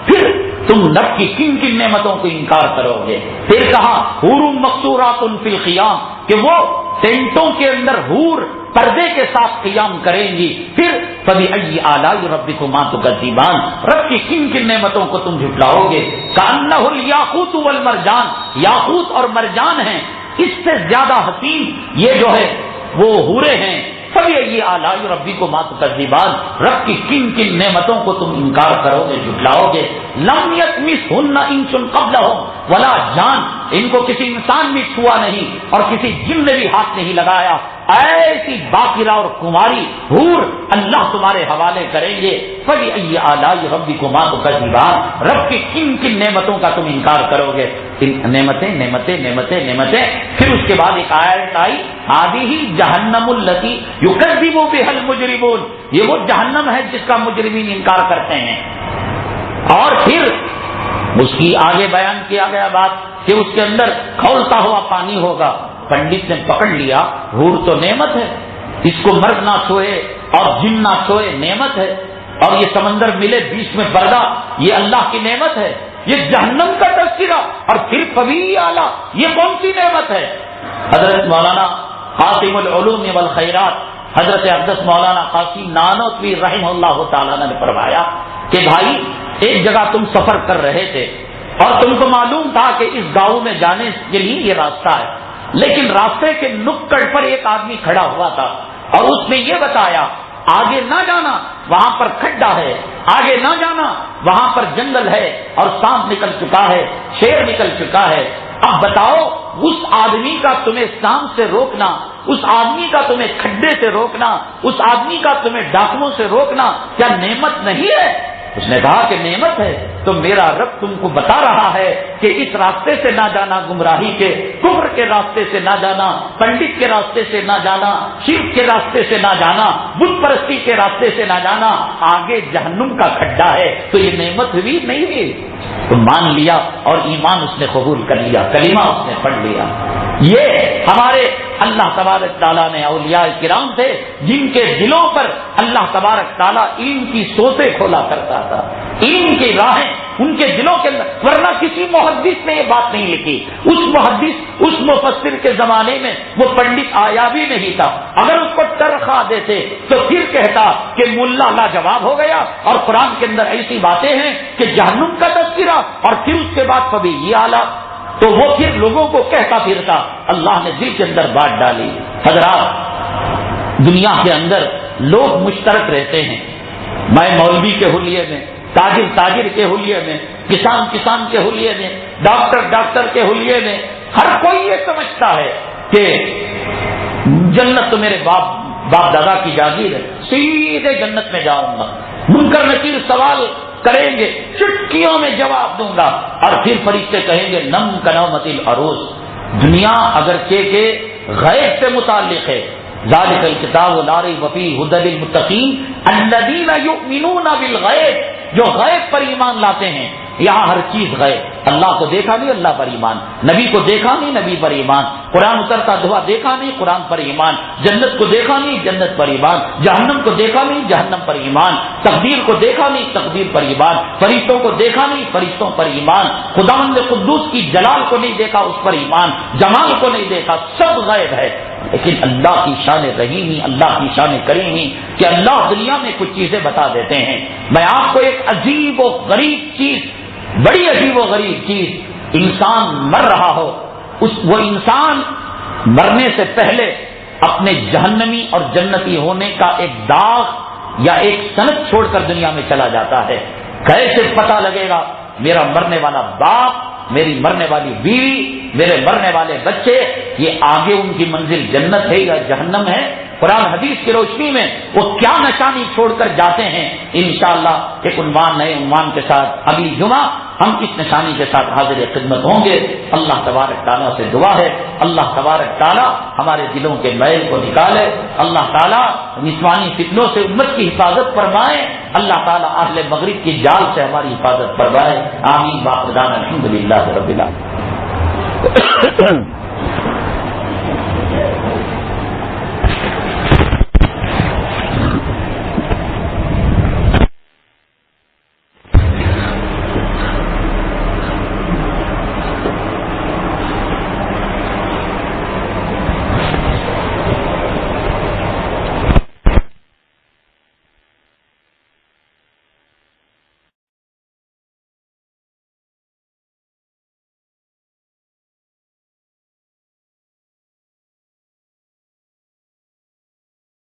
پھر تم رب کی کن کن نعمتوں کو انکار کرو گے؟ پھر کہا حور مقصورات فی الخیام کہ وہ ٹینٹوں کے اندر حور پردے کے ساتھ قیام کریں گی۔ پھر فَبِأَيِّ آلَاءِ رَبِّكُمَا تُكَذِّبَانِ رب کی کن کن نعمتوں کو تم جھٹلاؤ گے؟ كَأَنَّهُ الْيَاقُوتُ وَالْمَرْجَانُ یاقوت اور مرجان ہیں، اس سے زیادہ حسین یہ جو ہے وہ حوریں ہیں۔ فَبِأَيِّ آلَاءِ رَبِّكُمَا تُكَذِّبَانِ رب کی کن کن نعمتوں کو تم انکار کرو گے، جھٹلاؤ گے۔ لَمْ يَطْمِثْهُنَّ إِنسٌ قَبْلَهُمْ وَلَا جان، ان کو کسی انسان بھی چھوا نہیں اور کسی جن نے بھی ہاتھ نہیں لگایا۔ ایسی باقرہ اور کماری حور اللہ تمہارے حوالے کریں گے۔ فَبِأَيِّ آلَاءِ رَبِّكُمَا تُكَذِّبَانِ رب کی کن کن نعمتوں کا تم انکار کرو گے؟ نعمتیں نعمتیں نعمتیں نعمتیں۔ پھر اس کے بعد ایک آیت آئی هَٰذِهِ جَهَنَّمُ الَّتِي يُكَذِّبُ بِهَا الْمُجْرِمُونَ یہ وہ جہنم ہے جس کا مجرمین انکار کرتے ہیں۔ اور پھر اس کی آگے بیان کیا گیا بات کہ اس کے اندر کھولتا ہوا پانی ہوگا. پنڈت نے پکڑ لیا حور تو نعمت ہے، اس کو مرد نہ چھوئے اور جن نہ چھوئے نعمت ہے، اور یہ سمندر ملے بیچ میں پردہ یہ اللہ کی نعمت ہے. یہ جہنم کا تذکرہ اور پھر کبھی اعلیٰ، یہ کون سی نعمت ہے؟ حضرت مولانا قاسم العلوم والخیرات حضرت اقدس مولانا قاسم نانوتوی رحمہ اللہ تعالیٰ نے فرمایا کہ بھائی ایک جگہ تم سفر کر رہے تھے اور تم کو معلوم تھا کہ اس گاؤں میں جانے کے لیے یہ راستہ ہے، لیکن راستے کے نکڑ پر ایک آدمی کھڑا ہوا تھا اور اس نے یہ بتایا آگے نہ جانا وہاں پر کھڈا ہے، آگے نہ جانا وہاں پر جنگل ہے اور سانپ نکل چکا ہے، شیر نکل چکا ہے. اب بتاؤ اس آدمی کا تمہیں سانپ سے روکنا، اس آدمی کا تمہیں کھڈے سے روکنا، اس آدمی کا تمہیں ڈاکوؤں سے روکنا کیا نعمت نہیں ہے؟ اس نے کہا کہ نعمت ہے. تو میرا رب تم کو بتا رہا ہے کہ اس راستے سے نہ جانا، گمراہی کے کفر کے راستے سے نہ جانا، پنڈت کے راستے سے نہ جانا، شرک کے راستے سے نہ جانا، بت پرستی کے راستے سے نہ جانا، آگے جہنم کا کھڈا ہے. تو یہ نعمت ہوئی نہیں ہوئی؟ تو مان لیا اور ایمان اس نے قبول کر لیا، کلمہ اس نے پڑھ لیا. یہ ہمارے اللہ تبارک تعالیٰ نے اولیاء کرام تھے جن کے دلوں پر اللہ تبارک تعالیٰ علم کی سوتیں کھولا کرتا تھا، علم کی راہیں ان کے دلوں کے اندر. ورنہ کسی محدث نے یہ بات نہیں لکھی. اس محدث اس مفسر کے زمانے میں وہ پنڈت آیا بھی نہیں تھا. اگر اس کو تنخواہ دیتے تو پھر کہتا کہ ملا لاجواب ہو گیا اور قرآن کے اندر ایسی باتیں ہیں کہ جہنم کا تذکرہ اور پھر اس کے بعد کبھی یہ اعلیٰ. تو وہ پھر لوگوں کو کہتا پھرتا. اللہ نے دل کے اندر بات ڈالی. حضرات دنیا کے اندر لوگ مشترک رہتے ہیں، میں مولوی کے حلیے میں، تاجر کے حلیے میں، کسان کے حلیے میں، ڈاکٹر کے حلیے میں، ہر کوئی یہ سمجھتا ہے کہ جنت تو میرے باپ دادا کی جاگیر ہے، سیدھے جنت میں جاؤں گا. منکر نکیر سوال کریں گے، چٹکیوں میں جواب دوں گا، اور پھر فرشتے کہیں گے نم کنومت العروس. دنیا اگرچہ کہ غیب سے متعلق ہے، ذالک الکتاب لا ریب فیہ ھدی للمتقین الذین یؤمنون بالغیب، جو غیب پر ایمان لاتے ہیں. یہاں ہر چیز غیب. اللہ کو دیکھا نہیں، اللہ پر ایمان. نبی کو دیکھا نہیں، نبی پر ایمان. قرآن اترتا دھوا دیکھا نہیں، قرآن پر ایمان. جنت کو دیکھا نہیں، جنت پر ایمان. جہنم کو دیکھا نہیں، جہنم پر ایمان. تقدیر کو دیکھا نہیں، تقدیر پر ایمان. فرشتوں کو دیکھا نہیں، فرشتوں پر ایمان. خداوند قدوس کی جلال کو نہیں دیکھا، اس پر ایمان. جمال کو نہیں دیکھا، سب غیب ہے. لیکن اللہ کی شان رحیمی، اللہ کی شان کریمی کہ اللہ دنیا میں کچھ چیزیں بتا دیتے ہیں. میں آپ کو ایک عجیب و غریب چیز، بڑی عجیب و غریب چیز، انسان مر رہا ہو، وہ انسان مرنے سے پہلے اپنے جہنمی اور جنتی ہونے کا ایک داغ یا ایک سند چھوڑ کر دنیا میں چلا جاتا ہے. کیسے پتہ لگے گا؟ میرا مرنے والا باپ، میری مرنے والی بیوی، میرے مرنے والے بچے، یہ آگے ان کی منزل جنت ہے یا جہنم ہے؟ قرآن حدیث کی روشنی میں وہ کیا نشانی چھوڑ کر جاتے ہیں؟ انشاءاللہ ایک نئے عنوان کے ساتھ اگلی جمعہ ہم اس نشانی کے ساتھ حاضر خدمت ہوں گے. اللہ تبارک تعالیٰ سے دعا ہے اللہ تبارک تعالیٰ ہمارے دلوں کے میل کو نکالے. اللہ تعالیٰ نسوانی فتنوں سے امت کی حفاظت فرمائے. اللہ تعالیٰ اہل مغرب کی جال سے ہماری حفاظت فرمائے. آمین. باقدان الحمدللہ رب العالمین.